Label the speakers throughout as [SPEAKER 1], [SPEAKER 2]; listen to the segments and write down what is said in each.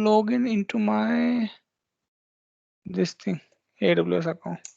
[SPEAKER 1] log in into my this thing AWS account.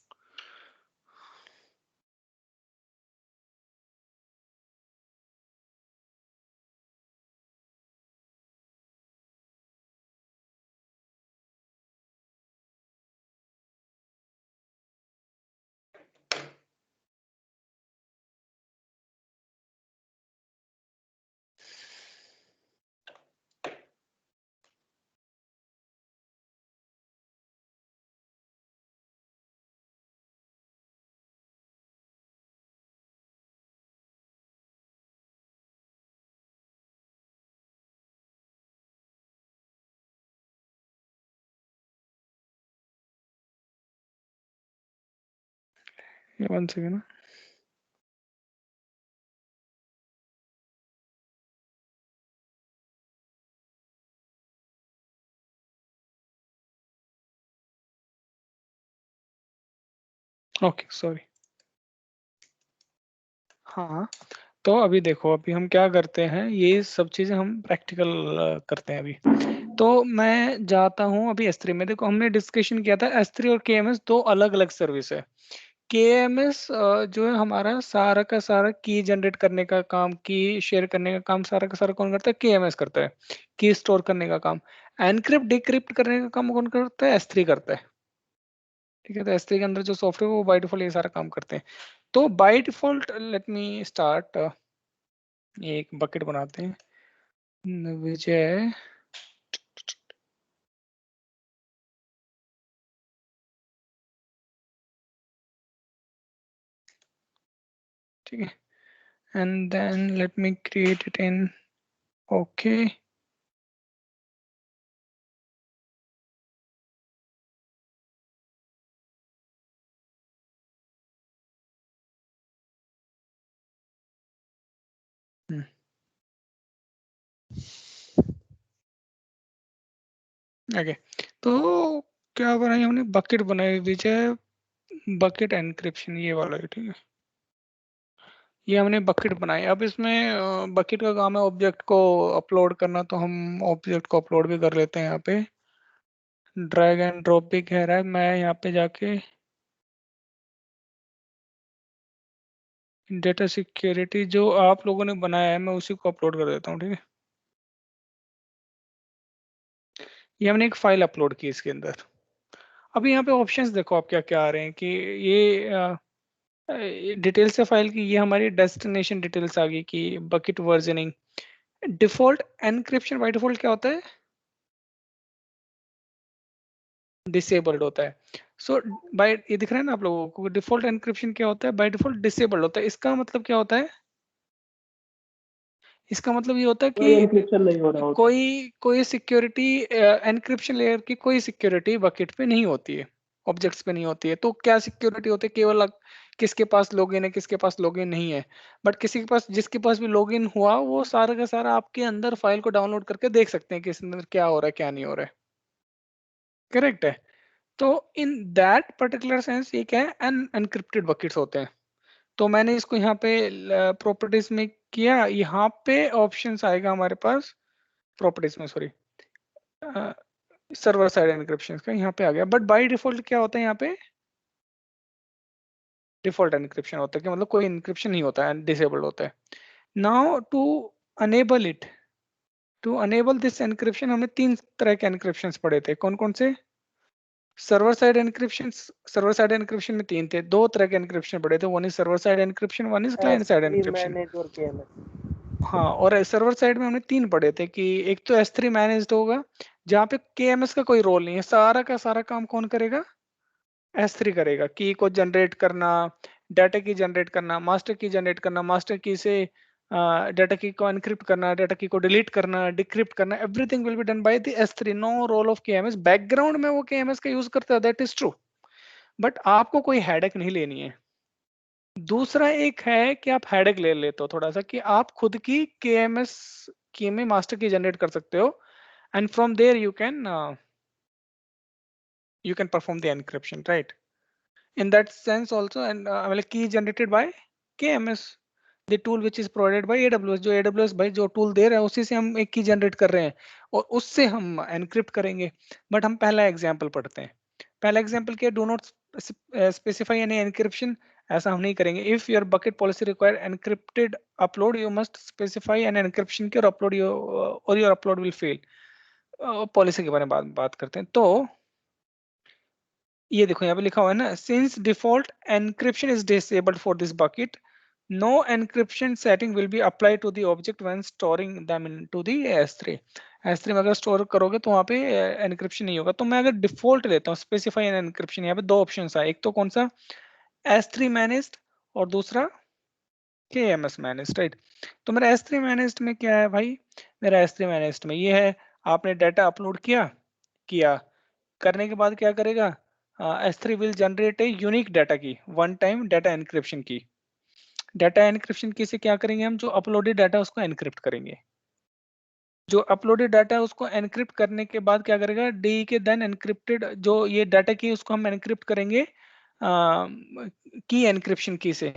[SPEAKER 1] Yeah, one second. Okay sorry. हाँ, तो अभी देखो, अभी हम क्या करते हैं, ये सब चीजें हम प्रैक्टिकल करते हैं अभी। तो मैं जाता हूँ अभी S3 में। देखो हमने डिस्कशन किया था S3 और KMS दो अलग अलग सर्विस है। KMS जो है हमारा सारा का सारा की जनरेट करने का काम, की शेयर करने का काम सारा का सारा कौन करता है? KMS करता है। की स्टोर करने का काम, एनक्रिप्ट डिक्रिप्ट करने का काम कौन करता है? S3 करता है। ठीक है, तो S3 के अंदर जो सॉफ्टवेयर वो बाय डिफॉल्ट ये सारा काम करते हैं। तो by default let me start, एक बकेट बनाते हैं विजय। ठीक है, and then let me create it in okay. Okay, तो क्या बनाई हमने? बकेट बनाई विजय, बकेट एनक्रिप्शन, ये वाला है। ठीक है, ये हमने बकेट बनाई। अब इसमें बकेट का काम है ऑब्जेक्ट को अपलोड करना, तो हम ऑब्जेक्ट को अपलोड भी कर लेते हैं। यहाँ पे ड्रैग एंड ड्रॉप भी कह रहा है, मैं यहाँ पे जाके डेटा सिक्योरिटी जो आप लोगों ने बनाया है मैं उसी को अपलोड कर देता हूँ। ठीक है, ये हमने एक फाइल अपलोड की इसके अंदर। अभी यहाँ पे ऑप्शंस देखो आप क्या क्या आ रहे हैं कि ये डिटेल्स है फाइल की, ये हमारी डेस्टिनेशन डिटेल्स आ गई कि bucket versioning. Default encryption by default क्या होता है? डिसेबल्ड होता है। सो बाय, ये दिख रहा है ना आप लोगों को, डिफॉल्ट एनक्रिप्शन क्या होता है? बाय डिफॉल्ट डिसेबल्ड होता है। इसका मतलब क्या होता है? इसका मतलब ये होता है
[SPEAKER 2] कोई
[SPEAKER 1] कि
[SPEAKER 2] एनक्रिप्शन नहीं हो रहा होता।
[SPEAKER 1] कोई कोई सिक्योरिटी, एनक्रिप्शन लेयर की कोई सिक्योरिटी बकेट पे नहीं होती है, ऑब्जेक्ट्स पे नहीं होती है। तो क्या सिक्योरिटी होती है? केवल किसके पास लॉगिन है, किसके पास लॉगिन नहीं है। बट किसी के पास, जिसके पास भी लॉगिन हुआ, वो सारा का सारा आपके अंदर फाइल को डाउनलोड करके देख सकते हैं कि इसके अंदर क्या हो रहा है, क्या नहीं हो रहा है। करेक्ट है। तो इन दैट पर्टिकुलर सेंस ये क्या है? अनएनक्रिप्टेड बकेट्स होते हैं। तो मैंने इसको यहाँ पे प्रॉपर्टीज में किया, यहाँ पे ऑप्शंस आएगा हमारे पास प्रॉपर्टीज में, सॉरी, सर्वर साइड एनक्रिप्शन का यहाँ पे आ गया। बट बाय डिफॉल्ट क्या होता है? यहाँ पे डिफॉल्ट एनक्रिप्शन होता है कि मतलब कोई एनक्रिप्शन नहीं होता है, डिसेबल्ड होता है। Now to enable it, to enable this encryption, हमने तीन तरह के एनक्रिप्शन पढ़े थे। कौन कौन से? Server side encryption. Server side encryption में तीन थे, दो तरह के एनक्रिप्शन पढ़े थे। One is server side encryption, one is client side
[SPEAKER 2] S3
[SPEAKER 1] encryption.
[SPEAKER 2] Manage और KMS।
[SPEAKER 1] हाँ, और सर्वर साइड में हमने तीन पढ़े थे कि एक तो S3 मैनेज्ड होगा, जहाँ पे KMS का कोई रोल नहीं है, सारा का सारा काम कौन करेगा? S3 करेगा। की को जनरेट करना, डाटा की जनरेट करना, मास्टर की जनरेट करना, मास्टर की से डाटा की को एनक्रिप्ट करना, डाटा की को डिलीट करना, डिक्रिप्ट करना, everything will be done by the S3। No role of KMS। Background में वो KMS का यूज करता है, दैट इज ट्रू, बट आपको कोई हेडेक नहीं लेनी है। दूसरा एक है कि आप हेडेक ले लेते हो थोड़ा सा, कि आप खुद की KMS की में मास्टर की जनरेट कर सकते हो, and from there you can perform the encryption, right? In that sense also, and key generated by KMS. The tool which is provided by AWS, जो AWS भाई जो टूल दे रहा है उसी से हम एक की जनरेट कर रहे हैं और उससे हम एनक्रिप्ट करेंगे। बट हम पहला एग्जांपल पढ़ते हैं। पहला एग्जांपल क्या, do not specify any encryption, ऐसा हम नहीं करेंगे। If your bucket policy require encrypted upload, you must specify an encryption key, और अपलोड और your upload will fail. Policy के बारे में बात करते हैं। तो ये देखो यहाँ पे लिखा हुआ है ना, since default encryption is disabled for this bucket, no encryption setting will be apply to the object when storing them into the S3। S3 में अगर स्टोर करोगे तो वहाँ पे एनक्रिप्शन नहीं होगा। तो मैं अगर डिफॉल्ट लेता हूँ स्पेसिफाई एन एनक्रिप्शन, यहाँ पे दो ऑप्शन है, एक तो कौन सा, S3 मैनेज्ड, और दूसरा KMS मैनेज्ड, राइट। तो मेरा S3 मैनेज्ड में क्या है भाई, मेरा S3 मैनेज्ड में ये है, आपने डाटा अपलोड किया किया करने के बाद क्या करेगा, S3 will generate a unique data की, वन टाइम डाटा एनक्रिप्शन की। डाटा एनक्रिप्शन की से क्या करेंगे हम, जो अपलोडेड डाटा उसको एनक्रिप्ट करेंगे। जो अपलोडेड डाटा है उसको एनक्रिप्ट करने के बाद क्या करेगा, डी के देन एनक्रिप्टेड जो ये डाटा की उसको हम एनक्रिप्ट करेंगे की एनक्रिप्शन की से।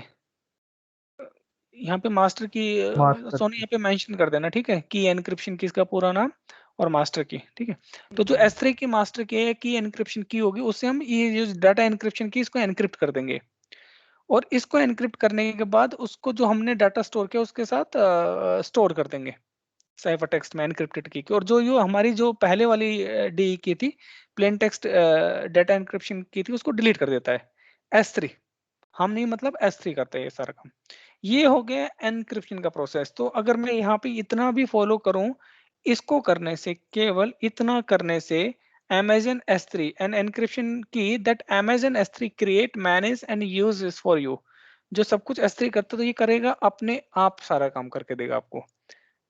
[SPEAKER 1] यहाँ पे मास्टर की
[SPEAKER 2] मास्टर
[SPEAKER 1] सोनी यहाँ पे मेंशन कर देना, ठीक है, की एनक्रिप्शन की इसका पूरा नाम और मास्टर की, ठीक है। तो जो S3 की मास्टर की एनक्रिप्शन की होगी उससे हम ये जो डाटा एनक्रिप्शन की इसको एनक्रिप्ट कर देंगे, और इसको एनक्रिप्ट करने के बाद उसको जो हमने डाटा स्टोर किया उसके साथ स्टोर कर देंगे साइफर टेक्स्ट में एनक्रिप्टेड की। और जो ये हमारी जो पहले वाली डी की थी, प्लेन टेक्स्ट डाटा एनक्रिप्शन की थी, उसको डिलीट कर देता है S3। हम नहीं, मतलब S3 करते हैं ये सारा काम। ये हो गया एनक्रिप्शन का प्रोसेस। तो अगर मैं यहाँ पे इतना भी फॉलो करूं, इसको करने से, केवल इतना करने से, Amazon S3 एन एनक्रिप्शन की that Amazon S3 create manage and use is for you, जो सब कुछ S3 करता, तो ये करेगा अपने आप, सारा काम करके देगा आपको।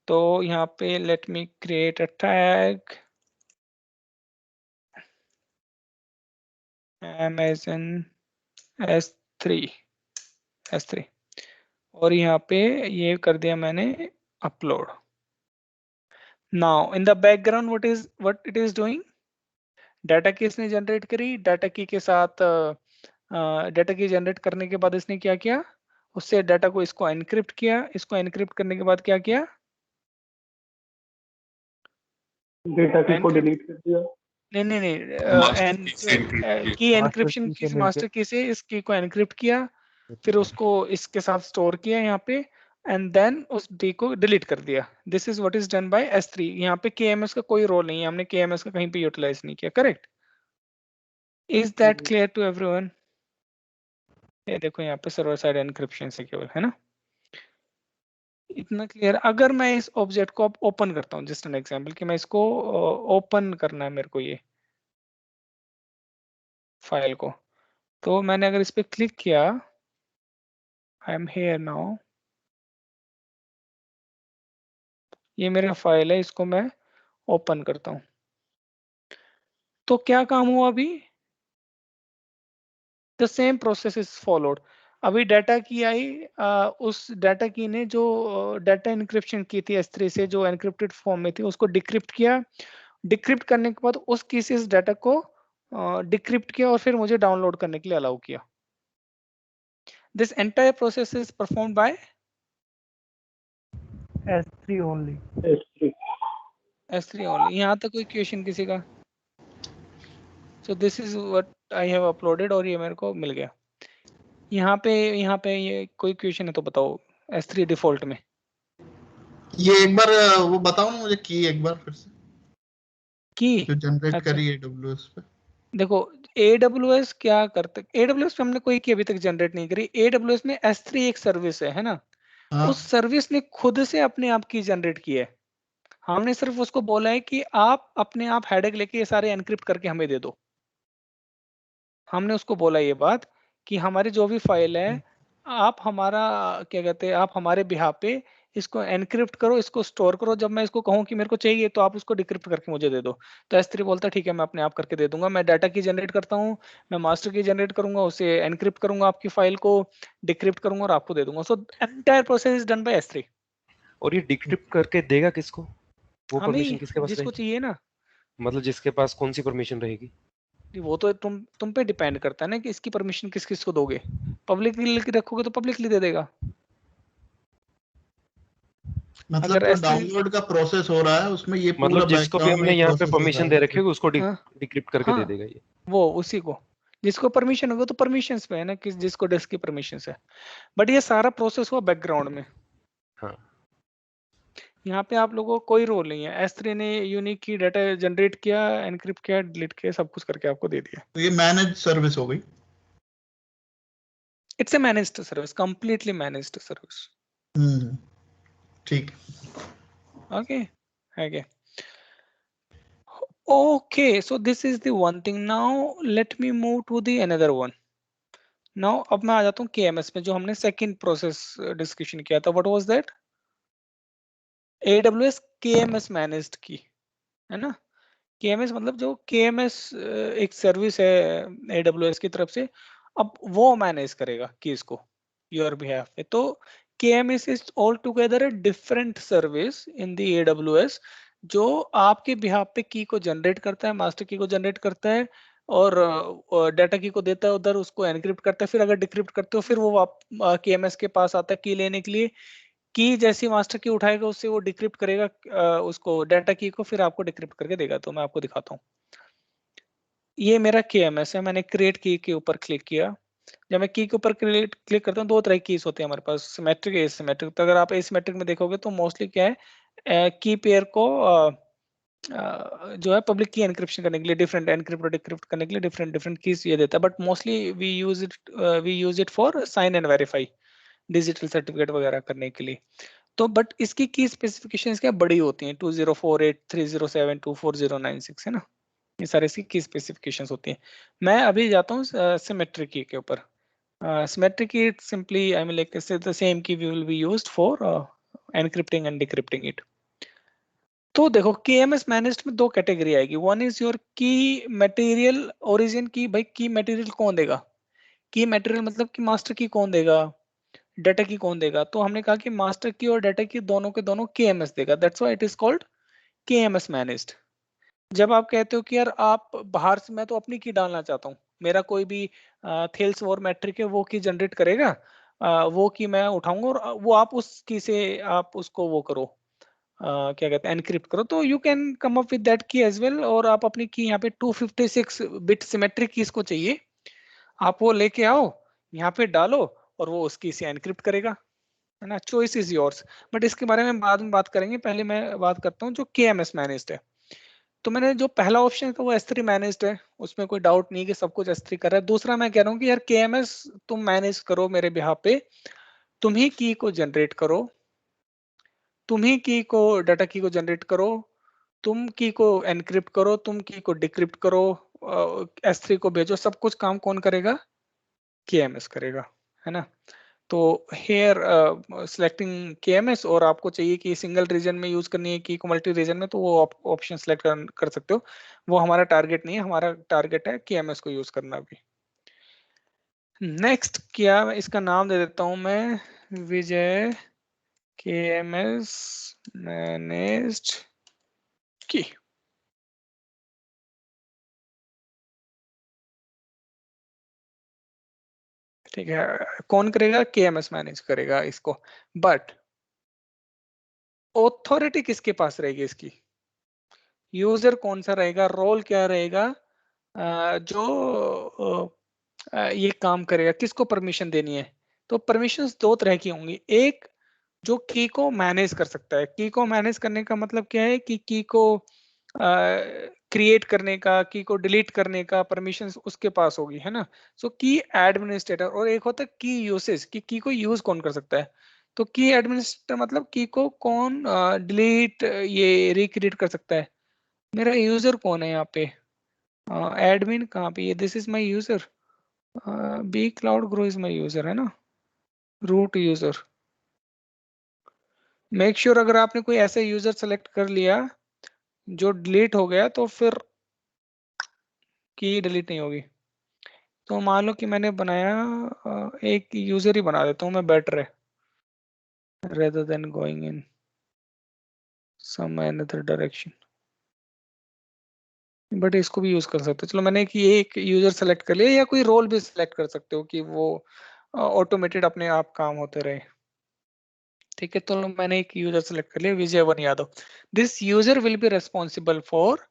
[SPEAKER 1] तो यहाँ पे late me create a tag Amazon S3 S3, और यहाँ पे ये कर दिया मैंने upload. Now in the background what it is doing, data की इसने जनरेट करी, डाटा की के साथ डाटा की जनरेट करने के बाद इसने क्या किया, उससे डाटा को इसको एनक्रिप्ट किया, इसको एनक्रिप्ट करने के बाद क्या किया,
[SPEAKER 2] डेटा की को
[SPEAKER 1] एनक्रिप्ट,
[SPEAKER 2] डिलीट कर दिया,
[SPEAKER 1] नहीं नहीं नहीं, की
[SPEAKER 2] मास्टर
[SPEAKER 1] एनक्रिप्शन
[SPEAKER 2] की
[SPEAKER 1] की
[SPEAKER 2] से मिलके।
[SPEAKER 1] मास्टर की से इस की को एनक्रिप्ट किया, फिर उसको इसके साथ स्टोर किया यहाँ पे, एंड देन उस डी को डिलीट कर दिया। This is what is done by S3। यहाँ पे KMS का कोई रोल नहीं है, हमने KMS का कहीं पे यूटिलाइज नहीं किया, correct. Is that clear to everyone? ये देखो यहाँ पे सर्वर साइड एनक्रिप्शन से केवल, है ना, इतना क्लियर। अगर मैं इस ऑब्जेक्ट को अब ओपन करता हूँ, जस्ट एन एग्जांपल कि मैं इसको ओपन करना है मेरे को, ये फाइल को, तो मैंने अगर इस पे क्लिक किया, आई एम हियर नाउ, ये मेरा फाइल है, इसको मैं ओपन करता हूँ, तो क्या काम हुआ अभी, the same process is followed. अभी डाटा की आई, उस डाटा की ने जो डाटा एनक्रिप्शन की थी S3 से, जो एनक्रिप्टेड फॉर्म में थी, उसको डिक्रिप्ट किया, डिक्रिप्ट करने के बाद उस की से इस डाटा को डिक्रिप्ट किया, और फिर मुझे डाउनलोड करने के लिए अलाउ किया। This entire process is performed by
[SPEAKER 2] S3 only.
[SPEAKER 1] S3 only. यहाँ तक कोई क्वेश्चन किसी का? So this is what I have uploaded, और ये मेरे को मिल गया। यहाँ पे ये कोई क्वेश्चन है तो बताओ, S3 डिफॉल्ट में
[SPEAKER 3] ये एक बार वो बताओ ना मुझे, की एक बार फिर से
[SPEAKER 1] की।
[SPEAKER 3] जो जनरेट
[SPEAKER 1] अच्छा
[SPEAKER 3] करी है AWS पे।
[SPEAKER 1] देखो, AWS क्या करते, AWS पे हमने कोई की अभी तक जनरेट नहीं करी। AWS में S3 एक सर्विस है ना,
[SPEAKER 3] हाँ
[SPEAKER 1] उस सर्विस ने खुद से अपने आप की जनरेट की है। हमने सिर्फ उसको बोला है कि आप अपने आप हेडेक लेके ये सारे एनक्रिप्ट करके हमें दे दो। हमने उसको बोला ये बात कि हमारी जो भी फाइल है, आप हमारा क्या कहते हैं, आप हमारे बिहाफ पे इसको एनक्रिप्ट करो, इसको स्टोर करो, जब मैं इसको कहूँ कि मेरे को चाहिए तो आप उसको डिक्रिप्ट करके मुझे दे दो। तो S3 बोलता है ठीक है, मैं अपने आप करके दे दूंगा, मैं डाटा की जनरेट करता हूँ, मैं मास्टर की जनरेट करूंगा, उसे एनक्रिप्ट करूंगा, आपकी फाइल को डिक्रिप्ट करूंगा और आपको दे दूंगा। So entire process is done by S3।
[SPEAKER 4] और ये डिक्रिप्ट करके देगा किसको? वो परमिशन
[SPEAKER 1] हमें
[SPEAKER 4] किसके पास
[SPEAKER 1] जिसको
[SPEAKER 4] रहेगी?
[SPEAKER 1] चाहिए ना,
[SPEAKER 4] मतलब जिसके पास कौन सी परमिशन रहेगी?
[SPEAKER 1] वो तो तुम पे डिपेंड करता है ना कि इसकी परमिशन किस किस को दोगे। पब्लिकली रखोगे तो पब्लिकली दे देगा।
[SPEAKER 3] मतलब
[SPEAKER 1] अगर
[SPEAKER 3] जो
[SPEAKER 1] S3
[SPEAKER 3] डाउनलोड का प्रोसेस हो रहा है उसमें ये पूरा
[SPEAKER 4] मतलब जिसको भी
[SPEAKER 3] बैकग्राउंड
[SPEAKER 4] हमने
[SPEAKER 3] में
[SPEAKER 4] यहाँ पे
[SPEAKER 3] प्रोसेस होता
[SPEAKER 4] परमिशन दे
[SPEAKER 3] है।
[SPEAKER 4] रखी होगी उसको
[SPEAKER 1] हाँ
[SPEAKER 4] डिक्रिप्ट करके दे
[SPEAKER 1] हाँ
[SPEAKER 4] देगा ये।
[SPEAKER 1] वो उसी को, जिसको परमिशन होगा तो परमिशंस पे है ना, किस जिसको डिस्क की परमिशन है, बट ये सारा प्रोसेस हुआ बैकग्राउंड में।
[SPEAKER 4] हाँ
[SPEAKER 1] यहाँ पे आप लोगों को कोई रोल नहीं है, S3 ने यूनिक की डाटा जनरेट किया, एनक्रिप्ट किया, डिलीट किया, सब कुछ करके आपको दे दिया।
[SPEAKER 3] तो ये मैनेज सर्विस हो गई।
[SPEAKER 1] It's a managed service, completely managed service.
[SPEAKER 3] ठीक।
[SPEAKER 1] ओके है क्या? Okay, so this is the one thing. Now let me move to the another one. Now अब मैं आ जाता हूँ KMS में, जो हमने सेकंड प्रोसेस डिस्कशन किया था. What was that? AWS KMS managed की, है ना? KMS मतलब जो KMS एक सर्विस है AWS की तरफ से, अब वो मैनेज करेगा कीज को योर बिहाफ पे. तो KMS is all together a different service in the AWS, जो आपके बिहाफ पे की को जनरेट करता है, मास्टर की को जनरेट करता है, और डाटा की को देता है उधर, उसको एनक्रिप्ट करता है, फिर अगर डिक्रिप्ट करते हो फिर वो आप KMS के पास आता है की लेने के लिए. की जैसी मास्टर की उठाएगा उससे वो डिक्रिप्ट करेगा उसको डाटा की को, फिर आपको डिक्रिप्ट करके देगा. तो मैं आपको दिखाता हूँ. ये मेरा KMS है, मैंने क्रिएट की के ऊपर क्लिक किया. जब मैं की के ऊपर क्लिक करता हूँ, दो तरह की कीज होती है हमारे पास, सिमेट्रिक एसिमेट्रिक. तो अगर आप एसिमेट्रिक में देखोगे तो मोस्टली क्या है, की पेयर को जो है पब्लिक की एनक्रिप्शन करने के लिए, डिफरेंट एनक्रिप्ट और डिक्रिप्ट करने के लिए डिफरेंट डिफरेंट कीज ये देता है. But mostly we use it for sign and verify, digital certificate वगैरह करने के लिए. तो बट इसकी की स्पेसिफिकेशंस क्या बड़ी होती हैं, 2048 307 24096 है ना, ये सारे इसकी की स्पेसिफिकेशंस होती हैं. मैं अभी जाता हूँ सिमेट्रिक की के ऊपर. Symmetric key simply I mean like the same key we will be used for encrypting and decrypting it. तो देखो KMS मैनेज्ड में दो कैटेगरी आएगी. One is your key material origin key. भाई की मटेरियल कौन देगा? की मटेरियल मतलब कि मास्टर की कौन देगा, डाटा की कौन देगा? तो हमने कहा कि मास्टर की और डाटा की दोनों के दोनों KMS देगा. That's why it is called KMS managed. जब आप कहते हो कि यार आप बाहर से, मैं तो अपनी की डालना चाहता हूँ, मेरा कोई भी थेल्स और मैट्रिक है वो की जनरेट करेगा, वो की मैं उठाऊंगा और वो आप उस की से आप उसको वो करो, क्या कहते हैं, एनक्रिप्ट करो. तो you can come up with that की एज वेल. और आप अपनी की यहाँ पे 256 बिट सिमेट्रिक कीज को चाहिए, आप वो लेके आओ, यहाँ पे डालो और वो उसकी से एनक्रिप्ट करेगा, है ना. Choice is yours. बट इसके बारे में बाद में बात करेंगे, पहले मैं बात करता हूँ जो KMS मैनेज्ड है. तो मैंने जो पहला ऑप्शन था वो S3 मैनेज्ड है, उसमें कोई डाउट नहीं कि सब कुछ S3 कर रहा है. दूसरा मैं कह रहा हूँ कि यार KMS तुम मैनेज करो मेरे बिहाफ पे, तुम ही की को जनरेट करो, तुम ही की को डाटा की को जनरेट करो, तुम की को एनक्रिप्ट करो, तुम की को डिक्रिप्ट करो, S3 को भेजो. सब कुछ काम कौन करेगा? KMS करेगा, है ना. तो हेयर सिलेक्टिंग KMS, और आपको चाहिए कि सिंगल रीजन में यूज करनी है की को मल्टी रीजन में, तो वो ऑप्शन सेलेक्ट कर सकते हो. वो हमारा टारगेट नहीं है, हमारा टारगेट है KMS को यूज करना भी. नेक्स्ट क्या, इसका नाम दे देता हूं मैं, विजय KMS मैनेज्ड की. ठीक है, कौन करेगा? KMS मैनेज करेगा इसको. बट ऑथोरिटी किसके पास रहेगी इसकी? यूजर कौन सा रहेगा, रोल क्या रहेगा, जो ये काम करेगा, किसको परमिशन देनी है? तो परमिशंस दो तरह की होंगी. एक जो की को मैनेज कर सकता है. की को मैनेज करने का मतलब क्या है कि की को क्रिएट करने का, की को डिलीट करने का परमिशंस उसके पास होगी, है ना. सो की एडमिनिस्ट्रेटर. और एक होता है की यूसेज, की को यूज कौन कर सकता है. तो की एडमिनिस्ट्रेटर मतलब की को कौन डिलीट ये रिक्रिएट कर सकता है. मेरा यूजर कौन है यहाँ पे? एडमिन कहाँ पे? ये this is my user. B cloud grow is my user, है ना, रूट यूजर. मेक श्योर अगर आपने कोई ऐसा यूजर सेलेक्ट कर लिया जो डिलीट हो गया तो फिर की डिलीट नहीं होगी. तो मान लो कि मैंने बनाया, एक यूजर ही बना देता हूँ मैं, बेटर है, rather than going in some another direction. But इसको भी यूज कर सकते हो. चलो मैंने एक यूजर सेलेक्ट कर लिया, या कोई रोल भी सेलेक्ट कर सकते हो कि वो ऑटोमेटेड अपने आप काम होते रहे. ठीक है, तो मैंने एक यूजर सेलेक्ट कर लिया, Vijay Yadav. This user will be responsible for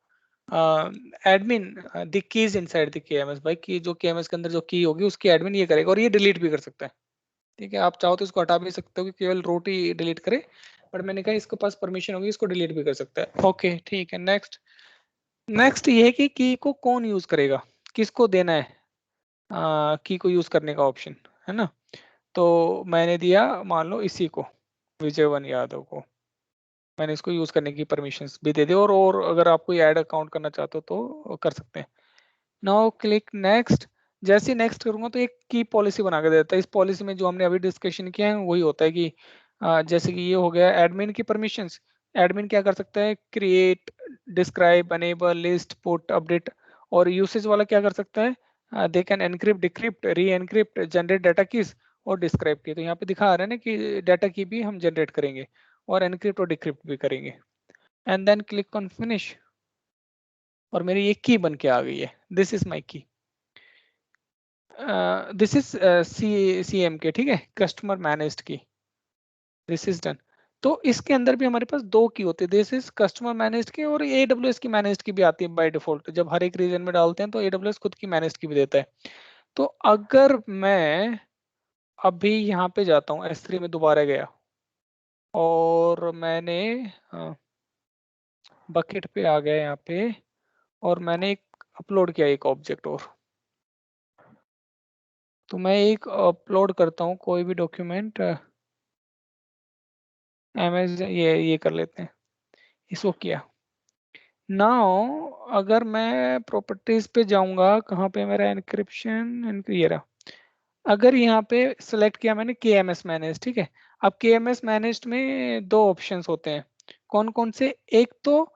[SPEAKER 1] admin the keys inside the KMS. भाई की जो केएमएस के अंदर जो की होगी उसकी एडमिन ये करेगा, और ये डिलीट भी कर सकता है। ठीक है, आप चाहो तो इसको हटा भी सकते हो कि केवल रूट ही डिलीट करे, बट मैंने कहा इसके पास परमिशन होगी, इसको डिलीट भी कर सकता है। ओके ठीक है, नेक्स्ट। नेक्स्ट ये है कि की को कौन यूज करेगा, किसको देना है की को यूज करने का ऑप्शन, है ना। तो मैंने दिया मान लो इसी को, विजय यादव को मैंने इसको यूज करने की परमिशंस भी दे दी, और अगर आप कोई ऐड अकाउंट करना चाहते हो तो कर सकते हैं। Now click next. जैसे ही नेक्स्ट करूंगा तो एक की पॉलिसी बना के देता है। इस पॉलिसी में जो हमने अभी डिस्कशन किया है वही होता है कि जैसे कि ये हो गया एडमिन की परमिशंस। एडमिन क्या कर सकता है, create, describe, enable, list, put, update. और यूसेज वाला क्या कर सकता है, they can encrypt, decrypt, re encrypt, generate data keys और डिस्क्राइब की। तो यहाँ पे दिखा रहा है ना कि डाटा की भी हम जनरेट करेंगे और एनक्रिप्ट और डिक्रिप्ट भी करेंगे। And then click on finish, और मेरी ये की बन के आ गई है। दिस इज माई की, दिस इज CM के, ठीक है, कस्टमर मैनेज्ड की। This is done. तो इसके अंदर भी हमारे पास दो की होती है, दिस इज कस्टमर मैनेज्ड की, और AWS की मैनेज्ड की भी आती है बाय डिफॉल्ट। जब हर एक रीजन में डालते हैं तो AWS खुद की मैनेज्ड की भी देता है। तो अगर मैं अभी यहाँ पे जाता हूँ, S3 में दोबारा गया और मैंने बकेट पे आ गया यहाँ पे, और मैंने एक अपलोड किया एक ऑब्जेक्ट, और तो मैं एक अपलोड करता हूँ कोई भी डॉक्यूमेंट, अमेज़न ये कर लेते हैं, इसको किया। नाउ अगर मैं प्रॉपर्टीज पे जाऊंगा, कहाँ पे मेरा एनक्रिप्शन, ये रहा। अगर यहाँ पे सिलेक्ट किया मैंने KMS मैनेज, ठीक है। अब KMS मैनेज में दो ऑप्शंस होते हैं, कौन कौन से। एक तो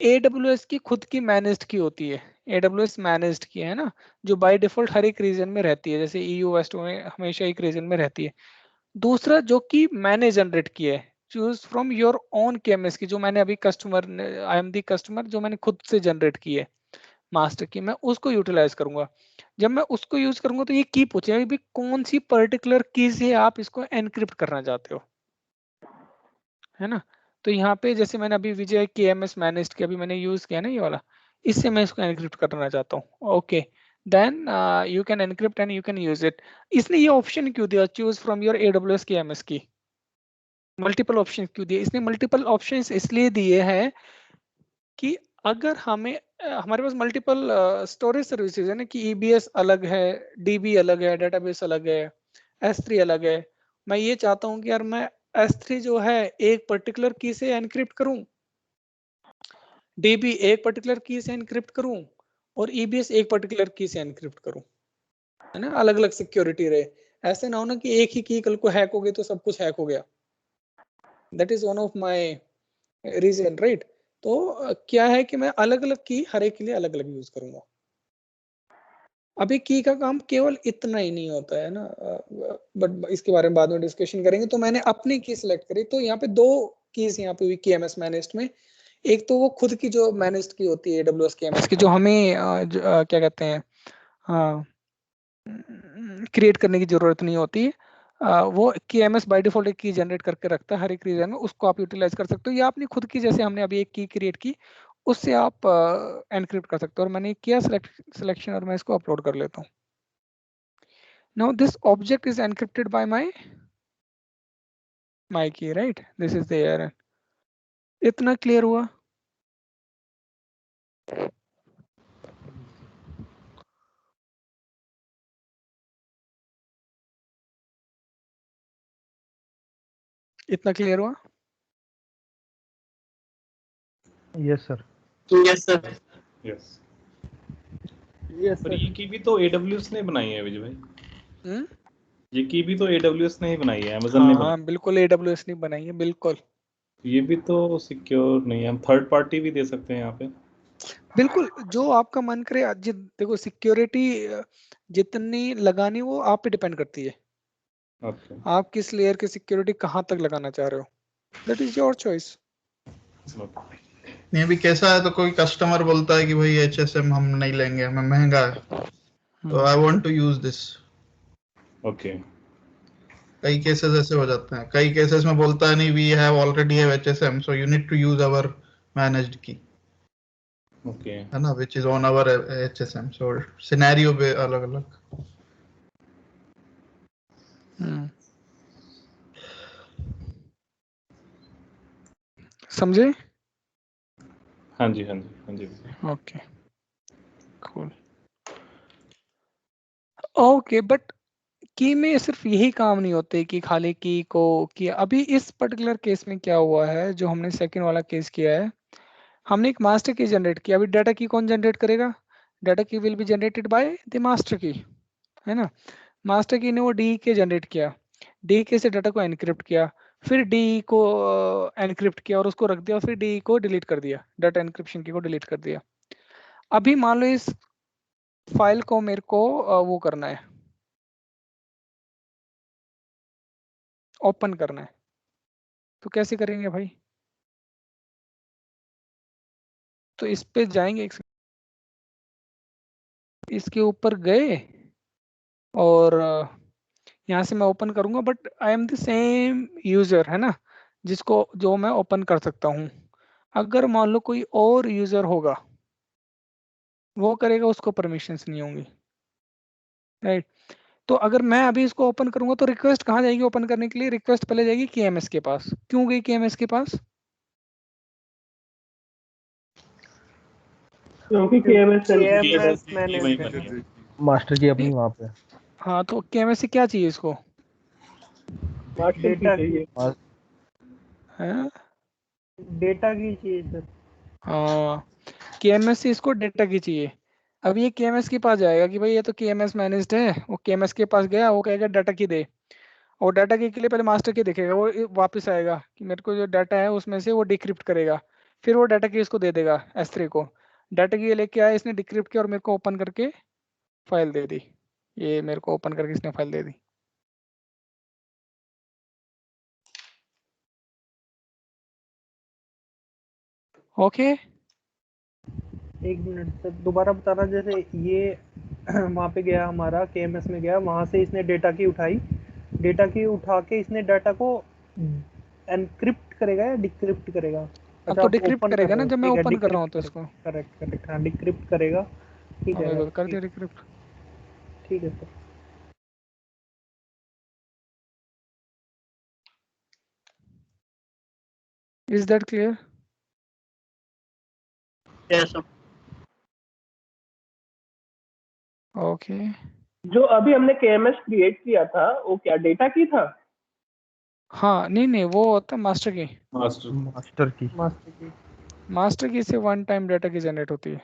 [SPEAKER 1] AWS की खुद की मैनेज्ड की होती है, AWS मैनेज्ड की है ना, जो बाय डिफॉल्ट हर एक रीजन में रहती है, जैसे EU वेस्ट में हमेशा एक रीजन में रहती है। दूसरा जो कि मैंने जनरेट किया है, choose from your own KMS की, जो मैंने अभी customer, I am the customer, जो मैंने खुद से जनरेट की है मास्टर की, मैं उसको यूटिलाइज करूंगा। जब मैं उसको यूज करूंगा तो ये की पूछेगा भी कौन सी पर्टिकुलर की से आप इसको एनक्रिप्ट करना चाहते हो, है ना। तो यहाँ पे जैसे मैंने अभी विजय KMS मैनेज्ड की अभी मैंने यूज किया ना ये वाला, इससे मैं इसको एनक्रिप्ट करना चाहता हूँ। Okay, then you can encrypt and you can use it. इसने ये ऑप्शन क्यों दिया, choose from your AWS KMS key, multiple option क्यों दिए। इसने मल्टीपल ऑप्शंस इसलिए दिए हैं कि अगर हमें हमारे पास मल्टीपल स्टोरेज सर्विसेज है ना, कि EBS अलग है, DB अलग है, डेटाबेस अलग है, S3 अलग है। मैं ये चाहता हूं कि यार मैं S3 जो है एक पर्टिकुलर की से एनक्रिप्ट करूं, DB एक पर्टिकुलर की से एनक्रिप्ट करूं, और EBS एक पर्टिकुलर की से एनक्रिप्ट करूं, है ना, अलग अलग सिक्योरिटी रहे। ऐसे ना हो ना कि एक ही की कल को हैक हो गई तो सब कुछ हैक हो गया। That is one of my reason, right. तो क्या है कि मैं अलग अलग की हर एक के लिए अलग अलग यूज करूंगा। अभी की का काम केवल इतना ही नहीं होता है ना, बट इसके बारे में बाद में डिस्कशन करेंगे। तो मैंने अपनी की सिलेक्ट करी, तो यहाँ पे दो कीज यहाँ पे हुई KMS मैनेज्ड में। एक तो वो खुद की जो मैनेज्ड की होती है AWS KMS की, जो हमें क्या कहते हैं, हाँ, क्रिएट करने की जरूरत नहीं होती है। वो KMS बाय डिफॉल्ट एक की जनरेट करके रखता है हर एक रीजन में, उसको आप यूटिलाइज कर सकते हो, या अपनी खुद की, जैसे हमने अभी एक की क्रिएट की उससे आप एनक्रिप्ट कर सकते हो। और मैंने किया सिलेक्शन, और मैं इसको अपलोड कर लेता हूँ। Now this object is encrypted by my key, right, this is there. इतना क्लियर हुआ। इतना क्लियर हुआ।
[SPEAKER 2] Yes sir.
[SPEAKER 3] Yes sir.
[SPEAKER 5] Yes.
[SPEAKER 2] Yes
[SPEAKER 5] पर
[SPEAKER 2] सर।
[SPEAKER 5] ये की भी तो AWS ने बनाई है विजय भाई,
[SPEAKER 1] हम्म,
[SPEAKER 5] ये की भी तो AWS ने ही बनाई है, Amazon ने
[SPEAKER 1] हाँ
[SPEAKER 5] बनाई
[SPEAKER 1] हाँ बिल्कुल, AWS ने बनाई है बिल्कुल।
[SPEAKER 5] है। ये भी तो सिक्योर नहीं है, हम थर्ड पार्टी भी दे सकते हैं यहाँ पे।
[SPEAKER 1] बिल्कुल, जो आपका मन करे। देखो सिक्योरिटी जितनी लगानी वो आप पे डिपेंड करती है,
[SPEAKER 5] ओके।
[SPEAKER 1] आप किस लेयर की सिक्योरिटी कहाँ तक लगाना चाह रहे हो, दैट इज योर चॉइस।
[SPEAKER 3] ये भी कैसा है, तो कोई कस्टमर बोलता है कि भाई HSM हम नहीं लेंगे, हमें महंगा है, तो I want to use this.
[SPEAKER 5] Okay.
[SPEAKER 3] कई केसेस ऐसे हो जाते हैं, कई केसेस में बोलता है नहीं we have already have HSM so you need to use our managed key,
[SPEAKER 5] okay
[SPEAKER 3] है ना, which is on our HSM। So scenario पे अलग अलग।
[SPEAKER 1] समझे?
[SPEAKER 5] हाँ जी हाँ जी हाँ जी।
[SPEAKER 1] Okay cool. Okay but key में सिर्फ यही काम नहीं होते कि खाली की को किया। अभी इस पर्टिकुलर केस में क्या हुआ है, जो हमने सेकंड वाला केस किया है, हमने एक मास्टर की जनरेट किया। अभी डाटा की कौन जनरेट करेगा? डाटा की will be generated by the master की, है ना। मास्टर की ने वो डी के जनरेट किया, डी के से डाटा को एनक्रिप्ट किया, फिर डी को एनक्रिप्ट किया और उसको रख दिया, और फिर डी को डिलीट कर दिया, डाटा एनक्रिप्शन की को डिलीट कर दिया। अभी मान लो इस फाइल को मेरे को वो करना है, ओपन करना है, तो कैसे करेंगे भाई? तो इस पे जाएंगे, इसके ऊपर गए और यहाँ से मैं ओपन करूंगा, but I am the same user, है ना, जिसको जो मैं ओपन कर सकता हूँ। अगर मान लो कोई और यूजर होगा, वो करेगा, उसको परमिशंस नहीं होंगी, राइट। तो अगर मैं अभी इसको ओपन करूंगा तो रिक्वेस्ट कहाँ जाएगी ओपन करने के लिए? रिक्वेस्ट पहले जाएगी KMS के पास। क्यों गई KMS के पास?
[SPEAKER 6] क्योंकि KMS
[SPEAKER 5] मैंने वही बनी है।
[SPEAKER 2] मास्टर की अपनी वहाँ पे
[SPEAKER 1] हाँ, तो KMS से क्या चाहिए इसको?
[SPEAKER 6] डेटा की
[SPEAKER 1] है?
[SPEAKER 6] डेटा की चाहिए सर।
[SPEAKER 1] हाँ, KMS से इसको डेटा की चाहिए। अब ये KMS के पास जाएगा कि भाई ये तो KMS मैनेज्ड है, वो KMS के पास गया, वो कहेगा डाटा की दे, और डाटा की के लिए पहले मास्टर की देखेगा, वो वापस आएगा कि मेरे को जो डाटा है उसमें से वो डिक्रिप्ट करेगा, फिर वो डाटा की इसको दे देगा S3 को। डाटा की ये लेके आया, इसने डिक्रिप्ट किया और मेरे को ओपन करके फाइल दे दी। ये मेरे को ओपन करके इसने फाइल दे दी। ओके,
[SPEAKER 6] एक मिनट सर, दोबारा बताना। जैसे ये वहाँ पे गया, हमारा KMS में गया, वहाँ से इसने डेटा की उठाई, डेटा की उठा के इसने डाटा को एनक्रिप्ट करेगा या डिक्रिप्ट करेगा?
[SPEAKER 1] अब
[SPEAKER 6] अच्छा,
[SPEAKER 1] तो
[SPEAKER 6] आप
[SPEAKER 1] डिक्रिप्ट
[SPEAKER 6] ओपन कर
[SPEAKER 1] करेगा
[SPEAKER 6] रहे
[SPEAKER 1] ना
[SPEAKER 6] हो,
[SPEAKER 1] जब मैं
[SPEAKER 6] ठीक है,
[SPEAKER 1] ओपन कर रहा हूँ तो
[SPEAKER 6] डिक्रिप्ट
[SPEAKER 1] इसको।
[SPEAKER 6] करेक्ट करेक्ट, हाँ डिक्रिप्ट करेगा, ठीक
[SPEAKER 1] हाँ
[SPEAKER 6] है
[SPEAKER 1] बिल्कुल, कर
[SPEAKER 6] ठीक,
[SPEAKER 1] दिया डिक्रिप्ट।
[SPEAKER 6] ठीक है sir.
[SPEAKER 1] Is that clear?
[SPEAKER 3] Yes
[SPEAKER 1] okay,
[SPEAKER 6] जो अभी हमने KMS क्रिएट किया था, वो क्या डेटा की था?
[SPEAKER 1] हाँ नहीं नहीं, वो होता है मास्टर की।
[SPEAKER 5] मास्टर
[SPEAKER 2] मास्टर की
[SPEAKER 6] मास्टर की।
[SPEAKER 1] मास्टर की से वन टाइम डाटा की जनरेट होती है।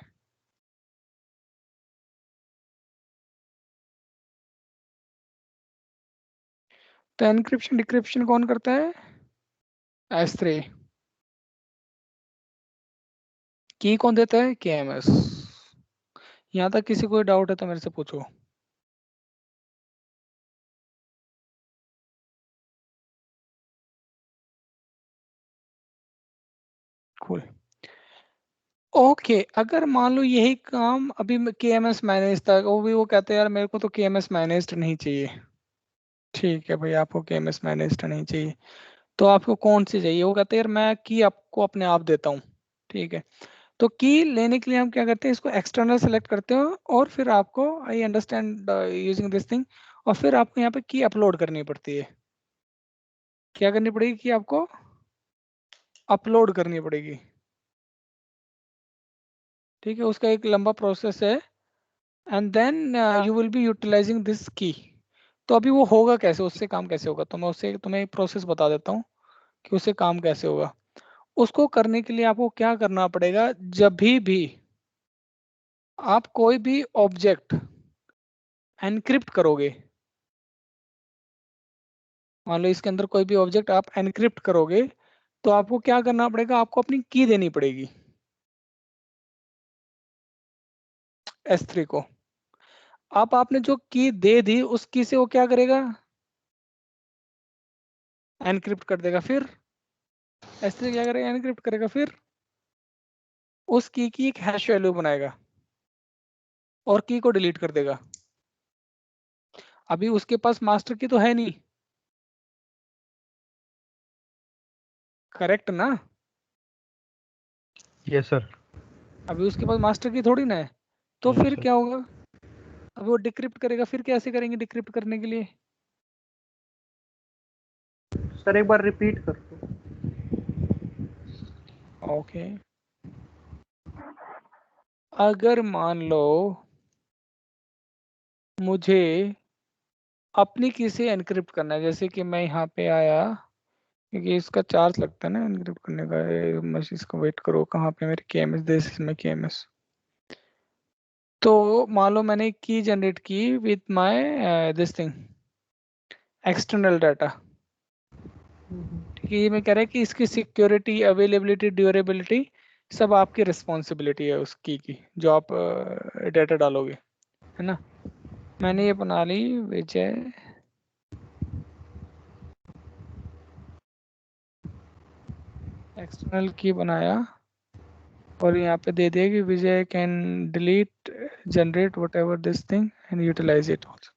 [SPEAKER 1] तो एनक्रिप्शन डिक्रिप्शन कौन करता है? S3। की कौन देता है? KMS। यहाँ तक किसी को डाउट है तो मेरे से पूछो। कूल। ओके, अगर मान लो यही काम अभी KMS मैनेज था, वो भी वो कहते हैं यार मेरे को तो KMS मैनेज्ड नहीं चाहिए। ठीक है भाई, आपको KMS मैनेज्ड नहीं चाहिए, तो आपको कौन सी चाहिए? वो कहते हैं यार मैं की आपको अपने आप देता हूँ। ठीक है, तो की लेने के लिए हम क्या करते हैं, इसको एक्सटर्नल सेलेक्ट करते हो, और फिर आपको I understand using this thing, और फिर आपको यहाँ पे की अपलोड करनी पड़ती है। क्या करनी पड़ेगी? कि आपको अपलोड करनी पड़ेगी। ठीक है, उसका एक लंबा प्रोसेस है, and then you will be utilising this key. तो अभी वो होगा कैसे, उससे काम कैसे होगा, तो मैं उससे तुम्हें प्रोसेस बता देता हूँ कि उससे काम कैसे होगा। उसको करने के लिए आपको क्या करना पड़ेगा, जब भी आप कोई भी ऑब्जेक्ट एनक्रिप्ट करोगे, मान लो इसके अंदर कोई भी ऑब्जेक्ट आप एनक्रिप्ट करोगे, तो आपको क्या करना पड़ेगा, आपको अपनी की देनी पड़ेगी S3 को। आप आपने जो की दे दी, उस की से वो क्या करेगा, एनक्रिप्ट कर देगा। फिर S3 क्या करेगा, एनक्रिप्ट करेगा, फिर उस की एक हैश वैल्यू बनाएगा और की को डिलीट कर देगा। अभी उसके पास मास्टर की तो है नहीं, करेक्ट ना?
[SPEAKER 2] Yes sir.
[SPEAKER 1] अभी उसके पास मास्टर की थोड़ी ना है, तो
[SPEAKER 2] नहीं
[SPEAKER 1] फिर
[SPEAKER 2] सर।
[SPEAKER 1] क्या होगा? अब वो डिक्रिप्ट करेगा, फिर कैसे करेंगे डिक्रिप्ट करने के लिए?
[SPEAKER 6] सर एक बार रिपीट कर दो।
[SPEAKER 1] ओके, अगर मान लो मुझे अपनी की से एनक्रिप्ट करना है, जैसे कि मैं यहाँ पे आया, क्योंकि इसका चार्ज लगता है ना एनक्रिप्ट करने का। मैं इसको वेट करो, कहाँ पे मेरे KMS, दिस में KMS। तो मान लो मैंने की जनरेट की with my this thing external data. ठीक है, ये मैं कह रहा है कि इसकी सिक्योरिटी, अवेलेबिलिटी, ड्यूरेबिलिटी सब आपकी रिस्पॉन्सिबिलिटी है उसकी की, जो आप डाटा डालोगे, है ना? मैंने ये बना ली विजय एक्सटर्नल की बनाया, और यहाँ पे दे दिया कि Vijay can delete, generate whatever this thing and utilize it also.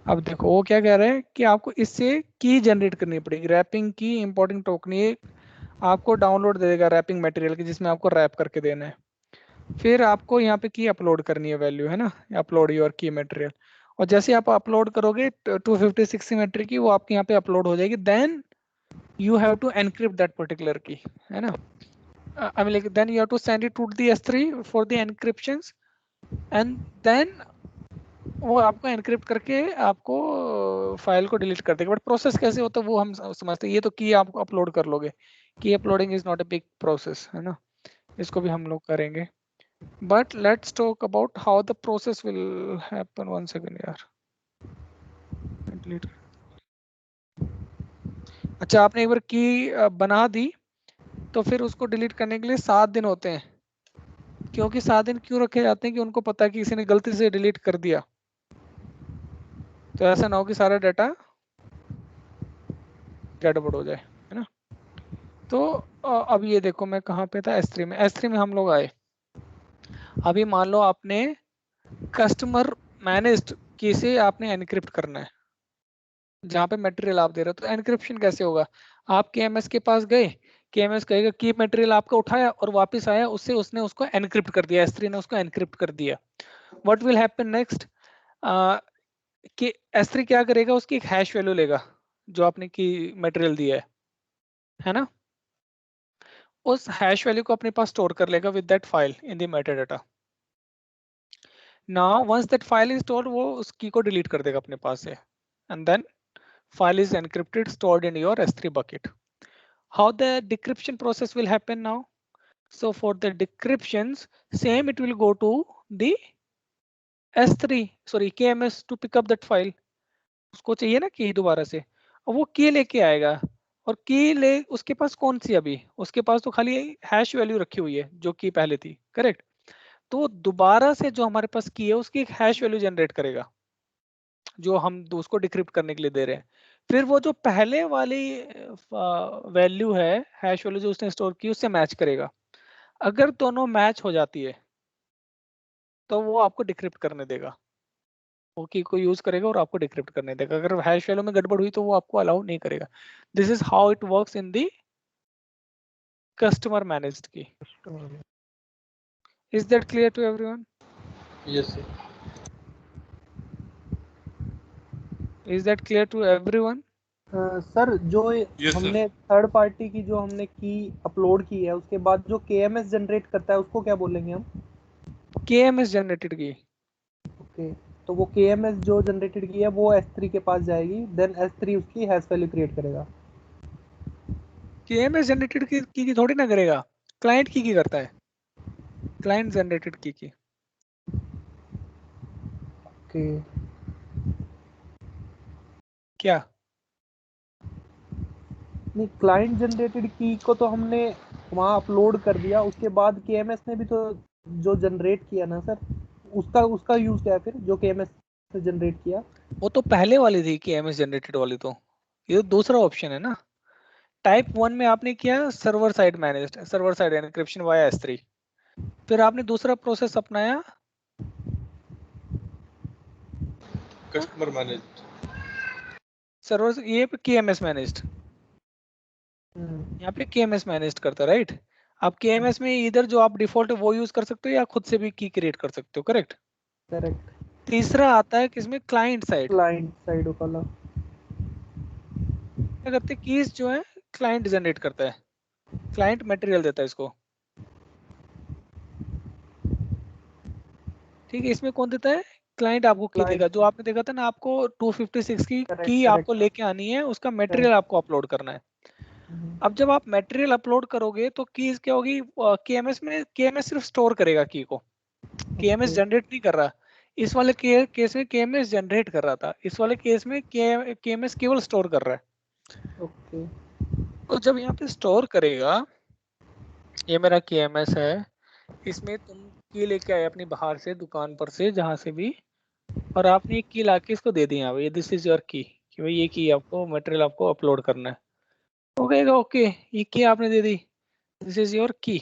[SPEAKER 1] अब देखो वो क्या कह रहा है कि आपको इससे की जनरेट करनी पड़ेगी, रैपिंग की, इंपोर्टिंग टोकन। ये आपको डाउनलोड दे देगा रैपिंग मटेरियल की, जिसमें आपको रैप करके देना है। फिर आपको यहाँ पे की अपलोड करनी है, वैल्यू है ना, अपलोड योर की मटेरियल। और जैसे आप अपलोड करोगे 256 सिमेट्री की, वो आपके यहाँ पे अपलोड हो जाएगी। Then you have to encrypt that particular key, है ना? I mean like then you have to send it to the S3 for the encryptions, and then वो आपको एनक्रिप्ट करके आपको फाइल को डिलीट कर देगा। बट प्रोसेस कैसे होता है वो हम समझते हैं। ये तो की आप अपलोड कर लोगे, की uploading is not a big process, है ना? इसको भी हम लोग करेंगे। But let's talk about how the process will happen. 1 second यार, डिलीट। अच्छा, आपने एक बार की बना दी तो फिर उसको डिलीट करने के लिए 7 दिन होते हैं। क्योंकि 7 दिन क्यों रखे जाते हैं? कि उनको पता है कि किसी ने गलती से डिलीट कर दिया, तो ऐसा ना हो कि सारा डाटा गड़बड़ हो जाए, है ना? तो अब ये देखो मैं कहाँ पे था, S3 में। S3 में हम लोग आए। अभी मान लो आपने कस्टमर मैनेज्ड की से आपने एनक्रिप्ट करना है, जहाँ पे मटेरियल आप दे रहे हो। तो एनक्रिप्शन कैसे होगा? आप KMS के पास गए, KMS कहेगा की मटेरियल आपका उठाया और वापस आया, उससे उसने उसको एनक्रिप्ट कर दिया, S3 ने उसको एनक्रिप्ट कर दिया। What will happen next? कि S3 क्या करेगा? उसकी एक हैश वैल्यू लेगा जो आपने की मटेरियल दिया है ना? उस हैश वैल्यू को अपने पास स्टोर कर लेगा with that file in the metadata. Now once that file is stored, वो उस की को डिलीट कर देगा अपने पास से, and then file is encrypted, stored in your S3 bucket. How the decryption process will happen now? So for the decryptions, same it will go to the S3, sorry KMS to pick up that file. उसको चाहिए ना की दोबारा से, और वो की लेके आएगा। और की ले उसके पास कौन सी? अभी उसके पास तो खाली हैश वैल्यू रखी हुई है जो की पहले थी, करेक्ट? तो दोबारा से जो हमारे पास की है उसकी एक हैश वैल्यू जनरेट करेगा, जो हम उसको डिक्रिप्ट करने के लिए दे रहे हैं। फिर वो जो पहले वाली वैल्यू है, हैश वैल्यू जो उसने स्टोर की, उससे मैच करेगा। अगर दोनों मैच हो जाती है तो वो आपको डिक्रिप्ट करने देगा, वो की को यूज करेगा और आपको डिक्रिप्ट करने देगा। अगर हैश वैल्यू में गड़बड़ हुई तो वो आपको अलाउ नहीं करेगा। This is how it works in the customer managed key. Is that clear to everyone?
[SPEAKER 5] Yes sir.
[SPEAKER 6] Is that clear to everyone? Sir जो हमने थर्ड पार्टी की जो हमने की अपलोड की है, उसके बाद जो KMS जनरेट करता है उसको क्या बोलेंगे हम?
[SPEAKER 1] KMS जनरेटेड की।
[SPEAKER 6] ओके, तो वो KMS जो जनरेटेड की है वो S3 के पास जाएगी, देन S3 उसकी हैश वैल्यू क्रिएट करेगा।
[SPEAKER 1] KMS जनरेटेड की थोड़ी ना करेगा, क्लाइंट की करता है, क्लाइंट जनरेटेड की।
[SPEAKER 6] ओके,
[SPEAKER 1] क्या?
[SPEAKER 6] नहीं, क्लाइंट जनरेटेड की को तो हमने वहाँ अपलोड कर दिया, उसके बाद KMS ने भी तो जो जनरेट किया ना सर, उसका यूज क्या है फिर, जो KMS ने जनरेट किया?
[SPEAKER 1] वो तो पहले वाली थी KMS जनरेटेड वाली, तो ये तो दूसरा ऑप्शन है ना। टाइप 1 में आपने किया server side managed, server side encryption via S3। फिर आपने दूसरा प्रोसेस अपनाया
[SPEAKER 5] कस्टमर मैनेज्ड।
[SPEAKER 1] सर्वर ये पे KMS मैनेज्ड, यहाँ पे KMS मैनेज करता है, राइट। आप KMS में इधर जो आप डिफॉल्ट है वो यूज कर सकते हो या खुद से भी की क्रिएट कर सकते हो, करेक्ट।
[SPEAKER 6] करेक्ट।
[SPEAKER 1] तीसरा आता है किसमें, क्लाइंट साइड।
[SPEAKER 6] क्लाइंट साइड वाला
[SPEAKER 1] क्या करते हैं, कीज जो है क्लाइंट जनरेट करता है, क्लाइंट मटेरियल देता है इसको, ठीक है। इसमें कौन देता है, क्लाइंट आपको की
[SPEAKER 6] Client.
[SPEAKER 1] देगा। जो आपने देखा था ना, आपको 256 की
[SPEAKER 6] Correct,
[SPEAKER 1] की
[SPEAKER 6] correct.
[SPEAKER 1] आपको लेके आनी है, उसका मटेरियल आपको अपलोड करना है। अब जब आप मटेरियल अपलोड करोगे तो कीज क्या होगी, KMS में KMS सिर्फ स्टोर करेगा की को, KMS जनरेट नहीं कर रहा। इस वाले केस में KMS जनरेट कर रहा था, इस वाले केस में KMS केवल स्टोर कर रहा है।
[SPEAKER 6] ओके।
[SPEAKER 1] तो जब यहाँ पे स्टोर करेगा, ये मेरा KMS है, इसमें तुम की लेके आए अपनी बाहर से दुकान पर से जहां से भी, और आपने एक की लाके इसको दे दी यहाँ पे, दिस इज योर की, कि भाई ये की आपको मटेरियल आपको अपलोड करना है। वो कहेगा ओके, ये की आपने दे दी, दिस इज योर की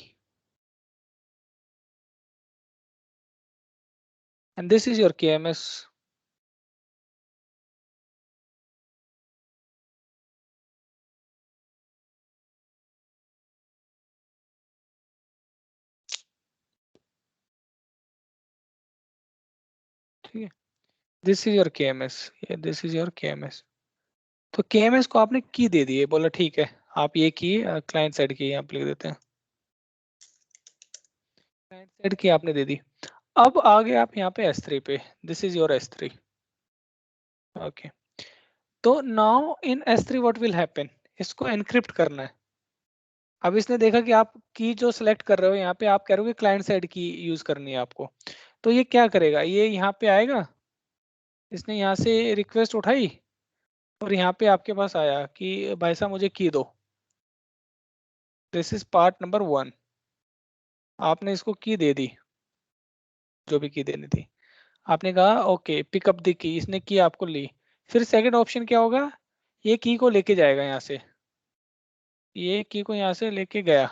[SPEAKER 1] and this is your KMS। ठीक है, दिस इज योर KMS, ये दिस इज योर KMS। तो KMS को आपने की दे दी है, बोला ठीक है आप ये की क्लाइंट साइड की यहाँ पे लिख देते हैं, क्लाइंट साइड की आपने दे दी। अब आगे आप यहाँ पे S3 पे, this is your S3। Okay, तो now in S3 what will happen, इसको एनक्रिप्ट करना है। अब इसने देखा कि आप की जो सिलेक्ट कर रहे हो यहाँ पे, आप कह रहे हो कि क्लाइंट साइड की यूज करनी है आपको, तो ये क्या करेगा, ये यहाँ पे आएगा, इसने यहाँ से रिक्वेस्ट उठाई और यहाँ पे आपके पास आया कि भाई साहब मुझे की दो, दिस इज पार्ट नंबर 1। आपने इसको की दे दी, जो भी की देनी थी, आपने कहा ओके पिकअप द की, इसने की आपको ली। फिर सेकंड ऑप्शन क्या होगा, ये की को लेके जाएगा यहाँ से, ये की को यहाँ से लेके गया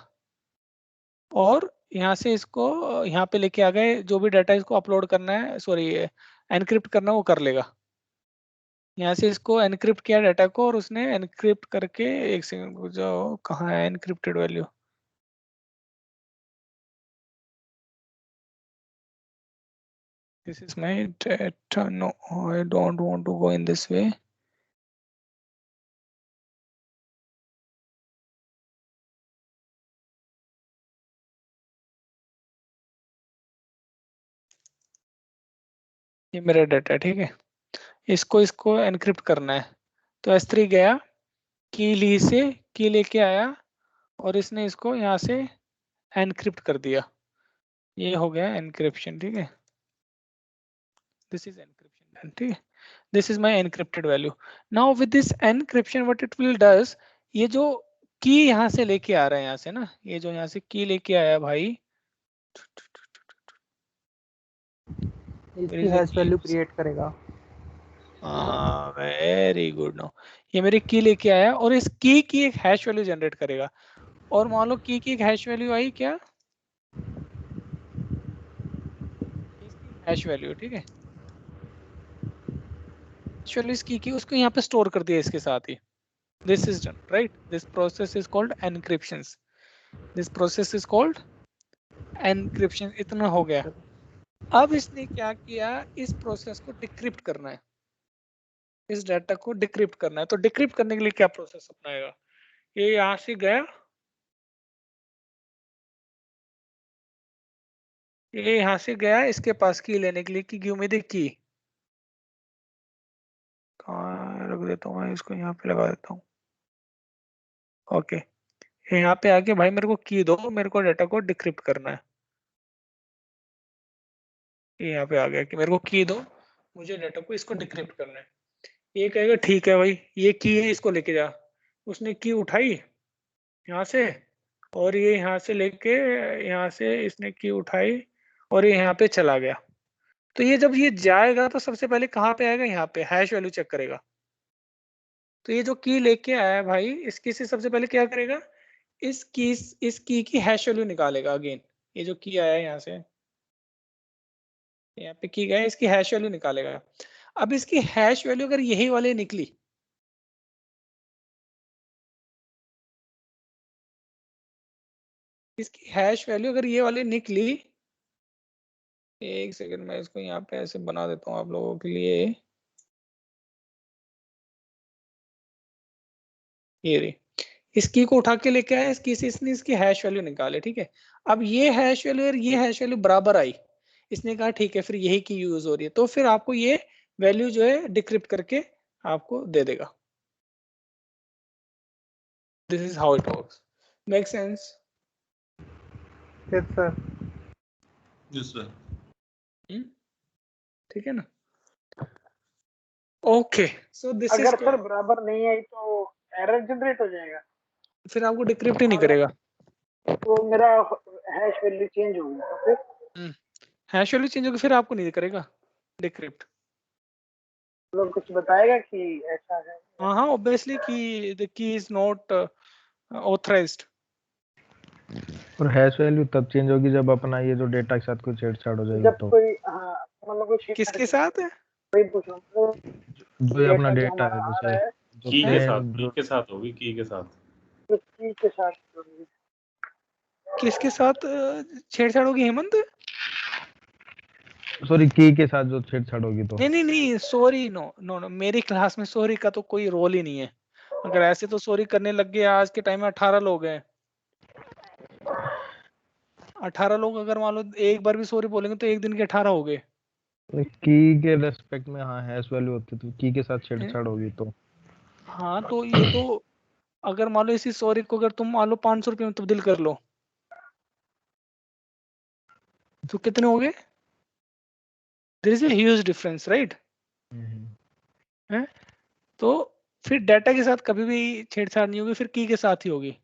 [SPEAKER 1] और यहाँ से इसको यहाँ पे लेके आ गए, जो भी डाटा इसको अपलोड करना है, सॉरी एनक्रिप्ट करना वो कर लेगा। यहाँ से इसको एनक्रिप्ट किया डाटा को, और उसने एनक्रिप्ट करके, एक सेकंड जाओ, कहाँ है encrypted value, this is my data, no I don't want to go in this way। ये मेरा डाटा है, ठीक है, इसको एनक्रिप्ट करना है। तो S3 गया, की ली से की लेके आया और इसने इसको यहाँ से एनक्रिप्ट कर दिया, ये हो गया एनक्रिप्शन, ठीक है, दिस इज एनक्रिप्शन, ठीक है, this is my encrypted value. Now with this encryption what it will does, ये जो की यहाँ से लेके आ रहा है, यहाँ से ना, ये जो यहाँ से की लेके आया भाई,
[SPEAKER 6] इसकी हैश वैल्यू क्रिएट करेगा।
[SPEAKER 1] Very good. नो, ये मेरी की लेके आया और इस की एक हैश वैल्यू जनरेट करेगा, और मान लो की एक हैश वैल्यू आई, क्या हैश वैल्यू, ठीक है, हैश वैल्यू इस की उसको यहाँ पे स्टोर कर दिया इसके साथ ही। This is done, right, this process is called encryptions, this process is called encryption. इतना हो गया। अब इसने क्या किया, इस प्रोसेस को डिक्रिप्ट करना है, इस डाटा को डिक्रिप्ट करना है। तो डिक्रिप्ट करने के लिए क्या प्रोसेस अपनाएगा, ये यहाँ से गया, ये यहाँ से गया इसके पास की लेने के लिए कि गिव मी द की, कहाँ रख देता हूँ मैं इसको, यहाँ पे लगा देता हूँ। ओके, यहाँ पे आके भाई मेरे को की दो, मेरे को डाटा को डिक्रिप्ट करना है। ये यहाँ पे आ गया कि मेरे को की दो, मुझे डाटा को इसको डिक्रिप्ट करना है। ये कहेगा ठीक है भाई, ये की है, इसको लेके जा। उसने की उठाई यहाँ से, और ये यहाँ से लेके, यहाँ से इसने की उठाई और ये यहाँ पे चला गया। तो ये जब ये जाएगा तो सबसे पहले कहाँ पे आएगा, यहाँ पे हैश वैल्यू चेक करेगा। तो ये जो की लेके आया है भाई, इसकी से सबसे पहले क्या करेगा, इस की हैश वैल्यू निकालेगा अगेन। ये जो की आया है यहाँ से, यहाँ पे की गया, इसकी हैश वैल्यू निकालेगा। अब इसकी हैश वैल्यू अगर यही वाली निकली, इसकी हैश वैल्यू अगर ये वाली निकली, एक सेकंड मैं इसको यहाँ पे ऐसे बना देता हूँ आप लोगों के लिए, ये रही, इसकी को उठा के लेके आया, इसने इसकी हैश वैल्यू निकाले, ठीक है। अब ये हैश वैल्यू और ये हैश वैल्यू बराबर आई, इसने कहा ठीक है फिर यही की यूज हो रही है, तो फिर आपको ये वैल्यू जो है डिक्रिप्ट करके आपको दे देगा। This is how it works. Make sense?
[SPEAKER 6] Yes sir.
[SPEAKER 7] Yes sir.
[SPEAKER 1] ठीक है ना? ओके, सो दिस इज,
[SPEAKER 8] अगर सर बराबर नहीं आई तो एरर जनरेट हो जाएगा,
[SPEAKER 1] फिर आपको डिक्रिप्ट ही नहीं करेगा।
[SPEAKER 8] तो मेरा हैश वैल्यू चेंज होगी तो फिर
[SPEAKER 1] हैश वैल्यू चेंज होगी, फिर आपको नहीं करेगा डिक्रिप्ट।
[SPEAKER 8] लोग कुछ बताएगा कि ऐसा है?
[SPEAKER 1] हाँ ऑब्वियसली कि the key is not authorised.
[SPEAKER 2] और हैश वैल्यू तब चेंज होगी जब अपना ये जो डेटा के साथ कोई छेड़छाड़ हो जाएगी
[SPEAKER 8] जब
[SPEAKER 2] तो।
[SPEAKER 8] कोई हाँ मतलब कोई
[SPEAKER 1] किसके साथ है?
[SPEAKER 8] वही पूछ रहा हूँ,
[SPEAKER 2] जो अपना
[SPEAKER 8] जो
[SPEAKER 2] डेटा है
[SPEAKER 8] हमारा आ
[SPEAKER 2] जैसे
[SPEAKER 8] रहा है
[SPEAKER 2] जो
[SPEAKER 5] की के
[SPEAKER 2] प्लेन
[SPEAKER 5] साथ,
[SPEAKER 2] जो
[SPEAKER 5] की के साथ होगी, की के साथ।
[SPEAKER 8] तो की के साथ होगी।
[SPEAKER 1] किसके साथ छेड़छाड़ होगी हेमंत?
[SPEAKER 2] सॉरी की के साथ जो छेड़छाड़ होगी तो।
[SPEAKER 1] नहीं नहीं नहीं, सॉरी, नो नो नो, मेरी क्लास में सॉरी का तो कोई रोल ही नहीं है। अगर ऐसे तो सॉरी करने लग गए, आज के टाइम में 18 लोग हैं, 18 लोग अगर मान लो एक बार भी सॉरी बोलेंगे तो एक दिन के 18 हो गए।
[SPEAKER 2] की के रेस्पेक्ट में हाँ हैश वैल्यू होती है, तो की के साथ छेड़छाड़ होगी तो।
[SPEAKER 1] हाँ तो ये तो अगर मान लो इसी सॉरी को अगर तुम मान लो 500 रुपये में तब्दील कर लो तो कितने हो गए? There is a huge difference, right? है तो फिर डाटा के साथ कभी भी छेड़छाड़ नहीं होगी, फिर की के साथ ही होगी।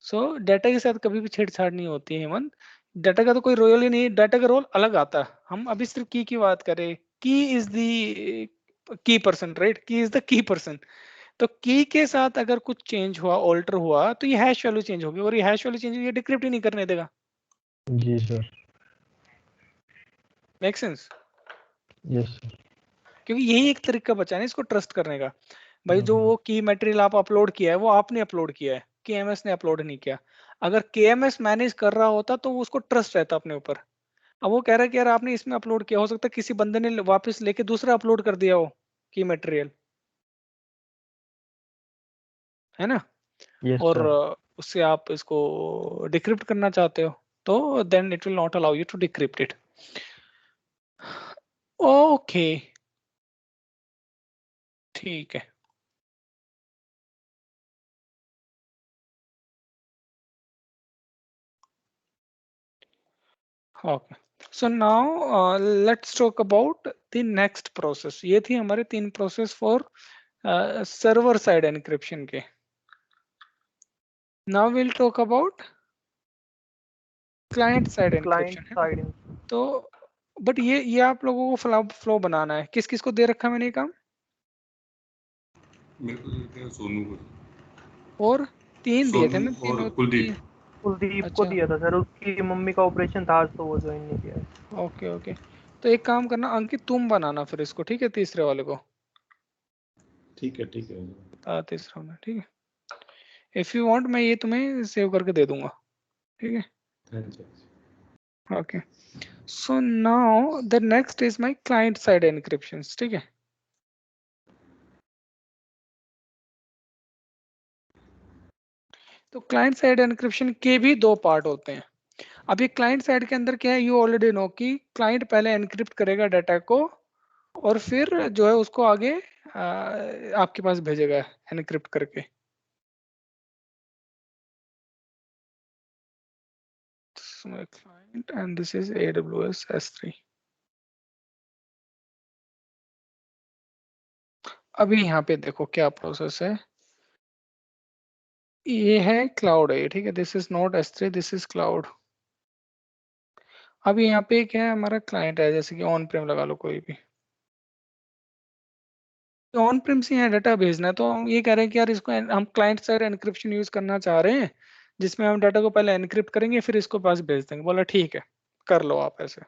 [SPEAKER 1] सो डाटा के साथ कभी भी छेड़छाड़ नहीं होती है हेमंत। डाटा का तो कोई रोल ही नहीं, डाटा का रोल अलग आता है। हम अभी सिर्फ की बात करें, की is the key person, right? की इज द की पर्सन। तो की के साथ अगर कुछ चेंज हुआ, ऑल्टर हुआ, तो ये हैश वैल्यू चेंज होगी, और ये हैश वैल्यू चेंज, ये डिक्रिप्ट ही नहीं करने देगा।
[SPEAKER 2] जी sir.
[SPEAKER 1] Make sense?
[SPEAKER 2] Yes sir.
[SPEAKER 1] क्योंकि यही एक तरीका बचा है इसको ट्रस्ट करने का। भाई जो वो की मटेरियल आप अपलोड किया है वो आपने अपलोड किया है, केएमएस ने अपलोड नहीं किया। अगर केएमएस मैनेज कर रहा होता तो उसको ट्रस्ट रहता अपने ऊपर। अब वो कह रहा है कि यार आपने इसमें अपलोड किया, हो सकता है किसी बंदे ने वापस लेके दूसरा अपलोड कर दिया हो की मटेरियल, है ना?
[SPEAKER 2] यस
[SPEAKER 1] और
[SPEAKER 2] सर।
[SPEAKER 1] उससे आप इसको डिक्रिप्ट करना चाहते हो तो then it will not allow you to decrypt it. Okay, ठीक है। Okay, so now let's talk about the next process. ये थी हमारे 3 process for server side encryption के। Now will talk about client side
[SPEAKER 6] client
[SPEAKER 1] encryption.
[SPEAKER 6] Side
[SPEAKER 1] तो but ये आप लोगों को फ्लो बनाना है। किस किस को दे रखा है मैंने ये काम?
[SPEAKER 7] मेरे को देते हैं सोनू को,
[SPEAKER 1] और 3 दिए थे
[SPEAKER 7] सोनू
[SPEAKER 1] ना, 3
[SPEAKER 7] और
[SPEAKER 1] और
[SPEAKER 7] कुलदीप।
[SPEAKER 1] 3।
[SPEAKER 6] कुलदीप को
[SPEAKER 1] अच्छा,
[SPEAKER 6] दिया था सर, उसकी मम्मी का ऑपरेशन था आज तो वो ज्वाइन नहीं किया।
[SPEAKER 1] Okay okay. तो एक काम करना अंकित, तुम बनाना फिर इसको, ठीक है? तीसरे वाले को,
[SPEAKER 5] ठीक है, ठीक है।
[SPEAKER 1] तीसरा वाला, ठीक है? इफ यू वांट मैं ये तुम्हें सेव करके दे दूंगा, ठीक है?
[SPEAKER 5] Thank you.
[SPEAKER 1] Okay, so now the next is my client side encryptions, ठीक है? तो क्लाइंट साइड एनक्रिप्शन के भी 2 पार्ट होते हैं। अब ये क्लाइंट साइड के अंदर क्या है, यू ऑलरेडी नो कि क्लाइंट पहले एनक्रिप्ट करेगा डाटा को और फिर जो है उसको आगे आपके पास भेजेगा एनक्रिप्ट करके। This is my client and this is AWS S3। अभी यहाँ पे देखो क्या प्रोसेस है। ये है क्लाउड है, ठीक है? This is not S3, this is cloud. अभी यहाँ पे क्या है, हमारा क्लाइंट है, जैसे कि ऑन प्रेम लगा लो कोई भी। तो ऑन प्रेम से यहाँ डाटा भेजना है, तो हम ये कह रहे हैं कि यार इसको हम क्लाइंट साइड एनक्रिप्शन यूज करना चाह रहे हैं, जिसमें हम डाटा को पहले एनक्रिप्ट करेंगे फिर इसको पास भेज देंगे। बोला ठीक है, कर लो आप ऐसे।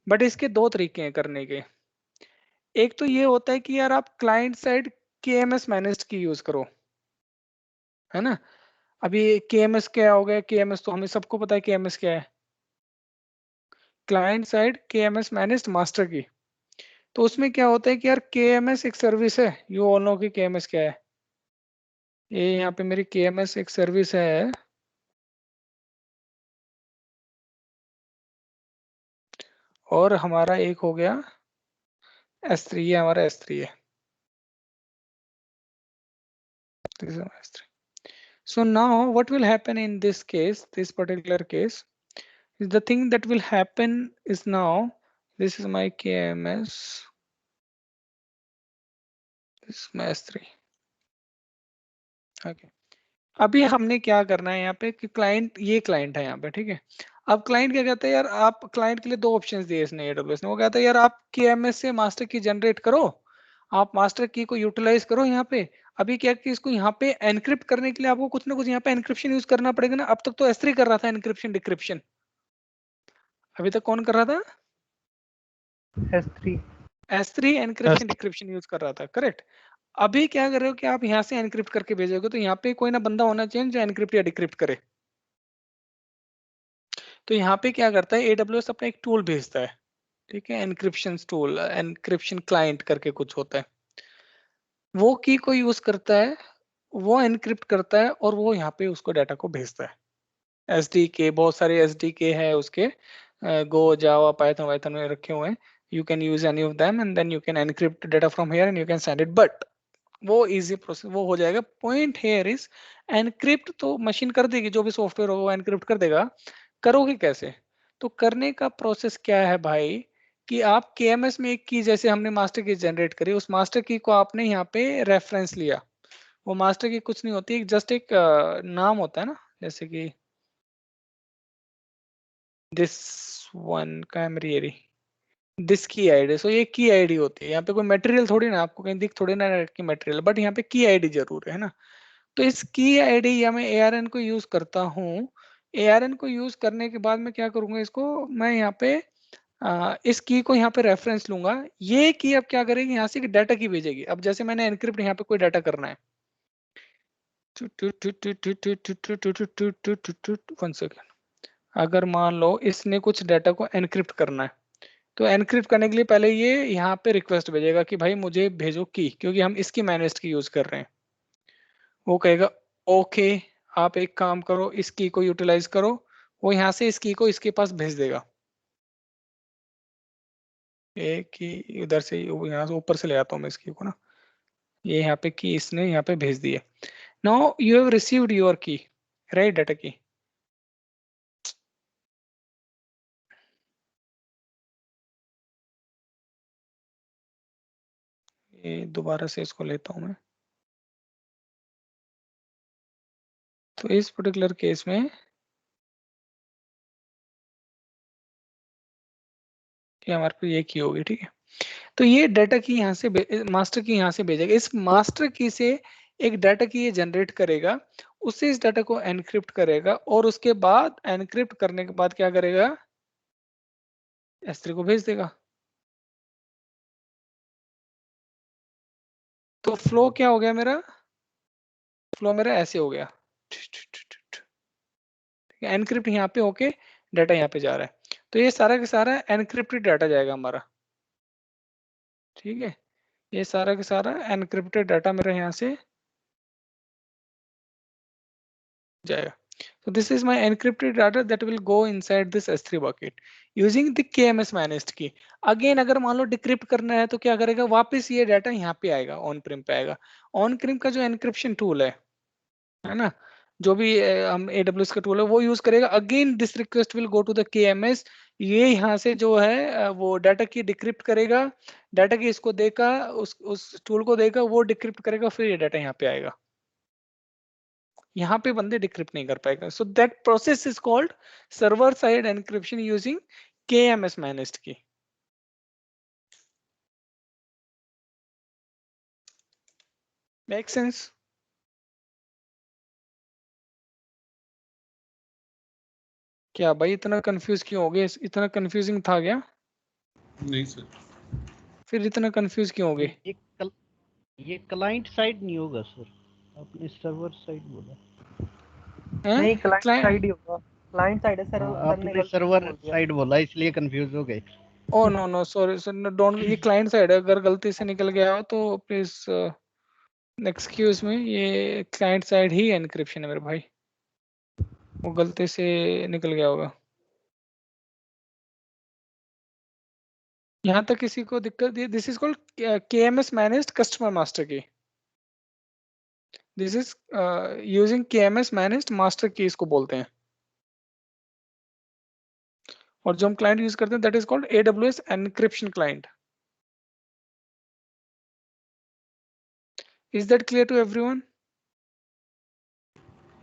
[SPEAKER 1] बट इसके 2 तरीके हैं करने के। एक तो ये होता है कि यार आप क्लाइंट साइड KMS मैनेज्ड की यूज करो, है ना? अभी KMS क्या हो गया, KMS तो हमें सबको पता है KMS क्या है, client side KMS managed master की। तो उसमें क्या होता है कि यार KMS एक सर्विस है, यू ऑल नो कि KMS क्या है। ये यहाँ पे मेरी KMS एक सर्विस है, और हमारा एक हो गया S3, ये हमारा S3 है। This is our S3. So now what will happen in this case, this particular case, is the thing that will happen is now, this is my KMS, this is my S3. Okay. अभी हमने क्या करना है यहाँ पे कि client, ये client है यहाँ पे, ठीक है। अब क्लाइंट क्या कहता है यार, आप क्लाइंट के लिए दो ऑप्शंस दिए इसने AWS ने। वो कहता है यार आप KMS से मास्टर की जनरेट करो, आप मास्टर की को यूटिलाइज करो यहाँ पे। अभी क्या कि इसको यहाँ पे एनक्रिप्ट करने के लिए आपको कुछ ना कुछ यहाँ पे एनक्रिप्शन यूज करना पड़ेगा ना। अब तक तो S3 कर रहा था एनक्रिप्शन डिक्रिप्शन, अभी तक कौन कर रहा था, S3 एनक्रिप्शन डिक्रिप्शन यूज कर रहा था, करेक्ट। अभी क्या कर रहे हो कि आप यहाँ से एनक्रिप्ट करके भेजोगे, तो यहाँ पे कोई ना बंदा होना चाहिए जो एनक्रिप्ट या डिक्रिप्ट करे। तो यहाँ पे क्या करता है AWS अपना एक टूल भेजता है, ठीक है, एनक्रिप्शन टूल, एनक्रिप्शन क्लाइंट करके कुछ होता है। वो की को यूज करता है, वो एनक्रिप्ट करता है और वो यहाँ पे उसको डाटा को भेजता है। SDK, बहुत सारे SDK है उसके, गो, जावा, पाइथन में रखे हुए हैं। You can use any of them and then you can encrypt data from here and you can send it, but वो इजी प्रोसेस वो हो जाएगा। पॉइंट हेयर इज एनक्रिप्ट तो मशीन कर देगी, जो भी सॉफ्टवेयर होगा वो एनक्रिप्ट कर देगा। करोगे कैसे, तो करने का प्रोसेस क्या है भाई कि आप KMS में एक की, जैसे हमने मास्टर की जनरेट करी, उस मास्टर की को आपने यहाँ पे रेफरेंस लिया। वो मास्टर की कुछ नहीं होती, जस्ट एक नाम होता है ना, जैसे कि दिस वन कैमरी, दिस की आईडी। सो ये की आईडी होती है, यहाँ पे कोई मटेरियल थोड़ी ना, आपको कहीं दिख थोड़ी ना की मटेरियल, बट यहाँ पे की आईडी जरूर है ना। तो इस की आईडी या मैं ARN को यूज करता हूँ। ARN को यूज करने के बाद मैं क्या करूंगा, इसको मैं यहाँ पे इस की को यहाँ पे रेफरेंस लूंगा। ये की अब क्या करेगी, यहाँ से डाटा की भेजेगी। अब जैसे मैंने एनक्रिप्ट यहाँ पे कोई डाटा करना है, 1 सेकेंड, अगर मान लो इसने कुछ डाटा को एनक्रिप्ट करना है, तो एनक्रिप्ट करने के लिए पहले ये यहाँ पे रिक्वेस्ट भेजेगा कि भाई मुझे भेजो की, क्योंकि हम इसकी मैनेज्ड की यूज कर रहे हैं। वो कहेगा ओके, आप एक काम करो, इस की को यूटिलाइज करो। वो यहाँ से इस की को इसके पास भेज देगा, एक की इधर से, यहाँ से ऊपर से ले आता हूँ मैं इस की को ना। ये यहाँ पे की इसने यहाँ पे भेज दिया। Now you have received your की, राइट, डाटा की। ये दोबारा से इसको लेता हूँ मैं। तो इस पर्टिकुलर केस में ये हमारे पे ये की होगी, ठीक है। तो ये डाटा की यहाँ से मास्टर की यहाँ से भेजेगा, इस मास्टर की से एक डाटा की ये जनरेट करेगा, उससे इस डाटा को एनक्रिप्ट करेगा, और उसके बाद एनक्रिप्ट करने के बाद क्या करेगा, S3 को भेज देगा। तो फ्लो क्या हो गया मेरा, फ्लो मेरा ऐसे हो गया, एनक्रिप्ट यहाँ पे होके डाटा यहाँ पे जा रहा है। तो ये सारा का सारा एनक्रिप्टेड डाटा जाएगा हमारा, ठीक है। ये सारा का सारा एनक्रिप्टेड डाटा मेरा यहाँ से जाएगा। So this is my encrypted data that will go inside this S3 bucket using the KMS managed key. Again अगर मान लो डिक्रिप्ट करना है तो क्या करेगा, वापस ये डाटा यहाँ पे आएगा, ऑन प्रिम पे आएगा। ऑन प्रिम का जो एनक्रिप्शन टूल है ना, जो भी हम AWS का टूल है वो यूज करेगा। Again this request will go to the KMS, ये यहाँ से जो है वो डाटा की डिक्रिप्ट करेगा, डाटा की इसको देगा, उस टूल को देगा, वो डिक्रिप्ट करेगा, फिर ये डाटा यहाँ पे आएगा। यहाँ पे बंदे डिक्रिप्ट नहीं कर पाएगा। So that process is called server side encryption using KMS managed key. Make sense? क्या भाई इतना कंफ्यूज क्यों हो गए, इतना कंफ्यूजिंग था क्या?
[SPEAKER 7] नहीं सर।
[SPEAKER 1] फिर इतना कंफ्यूज क्यों हो गए?
[SPEAKER 9] ये क्लाइंट साइड नहीं होगा सर, आपने सर्वर साइड बोला।
[SPEAKER 1] हैं
[SPEAKER 6] नहीं क्लाइंट
[SPEAKER 1] क्लाइंट
[SPEAKER 6] साइड ही होगा, क्लाइंट साइड है सर, सर ने
[SPEAKER 9] आपने
[SPEAKER 6] गलती से
[SPEAKER 9] सर्वर
[SPEAKER 6] बोल दिया।
[SPEAKER 9] साइड बोला इसलिए कंफ्यूज हो गए।
[SPEAKER 1] Oh no no sorry sir don't, ये क्लाइंट साइड है, अगर गलती से निकल गया हो तो प्लीज एक्सक्यूज मी, ये क्लाइंट साइड ही एनक्रिप्शन है मेरे भाई, वो गलती से निकल गया होगा। यहाँ तक किसी को दिक्कत, this is called KMS managed customer master key, this is using KMS managed master key इसको बोलते हैं, और जो हम क्लाइंट यूज करते हैं that is called AWS encryption client. Is that clear to everyone?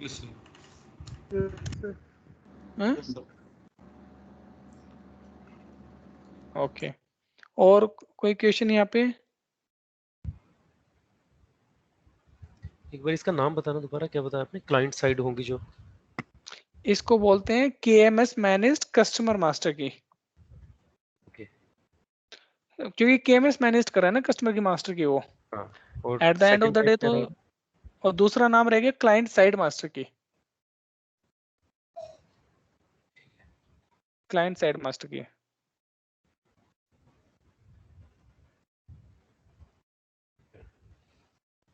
[SPEAKER 7] Yes, sir.
[SPEAKER 1] Okay, और कोई क्वेश्चन यहाँ पे?
[SPEAKER 4] एक बार इसका नाम बताना दोबारा, क्या बताया आपने? क्लाइंट साइड होंगी जो,
[SPEAKER 1] इसको बोलते हैं KMS मैनेज्ड कस्टमर मास्टर की,
[SPEAKER 4] ओके
[SPEAKER 1] क्योंकि KMS मैनेज्ड करा है ना कस्टमर की मास्टर की वो
[SPEAKER 4] हाँ, और
[SPEAKER 1] at the end of
[SPEAKER 4] second
[SPEAKER 1] the day.
[SPEAKER 4] Type क्या
[SPEAKER 1] तो
[SPEAKER 4] रहेगा?
[SPEAKER 1] और दूसरा नाम रहेगा क्लाइंट साइड मास्टर की, क्लाइंट साइड मास्टर की।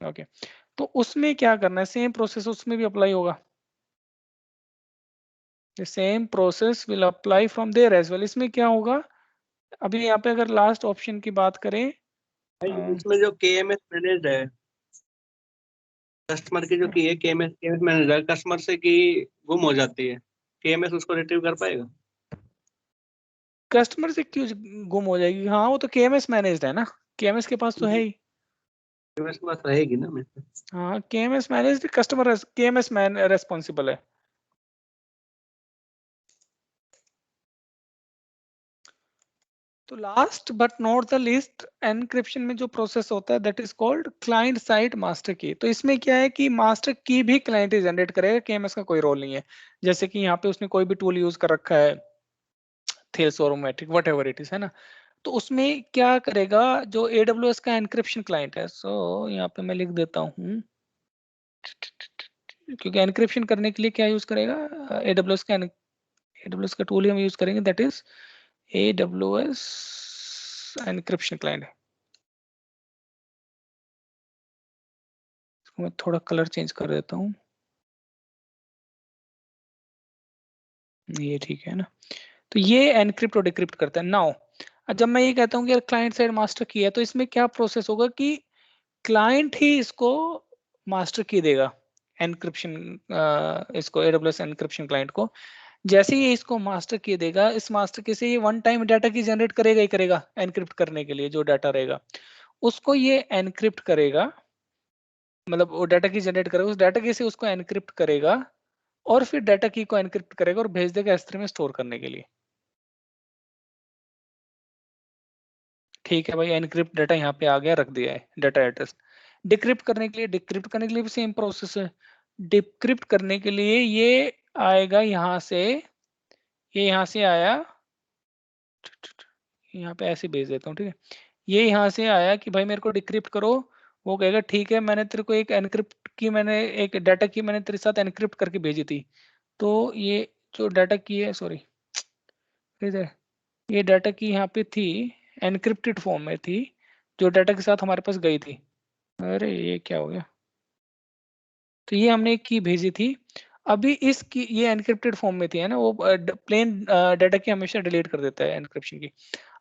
[SPEAKER 1] ओके, तो उसमें क्या करना है, सेम प्रोसेस उसमें भी अप्लाई होगा, the same process will apply from there as well। इसमें क्या होगा, अभी यहाँ पे अगर लास्ट ऑप्शन की बात करें,
[SPEAKER 10] इसमें जो KMS मैनेज्ड है, कस्टमर की जो की है KMS मैनेज्ड है, कस्टमर से की गुम हो जाती है, KMS उसको रिट्रीव कर पाएगा?
[SPEAKER 1] कस्टमर से क्यों गुम हो जाएगी? हाँ वो तो KMS मैनेज्ड है ना, KMS के पास तो है ही।
[SPEAKER 10] KMS के पास रहेगी ना। मैं
[SPEAKER 1] हाँ KMS managed, customer KMS man responsible है। तो last but not the least, encryption में जो प्रोसेस होता है that is called client side master की। तो इसमें क्या है कि मास्टर की भी क्लाइंट ही जनरेट करेगा, KMS का कोई रोल नहीं है। जैसे कि यहाँ पे उसने कोई भी टूल यूज कर रखा है, थेल्स और मैट्रिक वट एवर इट इज, है ना, तो उसमें क्या करेगा, जो AWS का एनक्रिप्शन क्लाइंट है, सो यहाँ पे मैं लिख देता हूँ, क्योंकि एनक्रिप्शन करने के लिए क्या यूज करेगा, AWS का टूल ही हम यूज करेंगे, that is AWS encryption client. मैं थोड़ा कलर चेंज कर देता हूँ, ये ठीक है ना। तो ये एनक्रिप्ट और डिक्रिप्ट करता है। नाउ जब मैं ये कहता हूँ कि क्लाइंट साइड मास्टर की है, तो इसमें क्या प्रोसेस होगा कि क्लाइंट ही इसको मास्टर की देगा, एनक्रिप्शन, इसको AWS एनक्रिप्शन क्लाइंट को। जैसे ही इसको मास्टर की देगा, इस मास्टर की से ये वन टाइम डाटा की जनरेट करेगा ही करेगा, एनक्रिप्ट करने के लिए जो डाटा रहेगा उसको ये एनक्रिप्ट करेगा, मतलब वो डाटा की जनरेट करेगा, उस डाटा की से उसको एनक्रिप्ट करेगा, और फिर डाटा की को एनक्रिप्ट करेगा और भेज देगा S3 में स्टोर करने के लिए। ठीक है भाई, एनक्रिप्ट डाटा यहाँ पे आ गया, रख दिया है डाटा एड्रेस। डिक्रिप्ट करने के लिए, डिक्रिप्ट करने के लिए भी सेम प्रोसेस है। डिक्रिप्ट करने के लिए ये आएगा यहाँ से, ये यहाँ से आया, यहाँ पे ऐसे भेज देता हूँ, ठीक है। ये यहाँ से आया कि भाई मेरे को डिक्रिप्ट करो, वो कहेगा ठीक है, मैंने तेरे को एक एनक्रिप्ट की, मैंने एक डाटा की मैंने तेरे साथ एनक्रिप्ट करके भेजी थी, तो ये जो डाटा की है, सॉरी इधर, ये डाटा की यहाँ पे थी, एनक्रिप्टेड फॉर्म में थी, जो डाटा के साथ हमारे पास गई थी। अरे ये क्या हो गया, तो ये हमने एक की भेजी थी, अभी इस की ये एनक्रिप्टेड फॉर्म में थी, है ना, वो प्लेन डाटा की हमेशा डिलीट कर देता है एनक्रिप्शन की।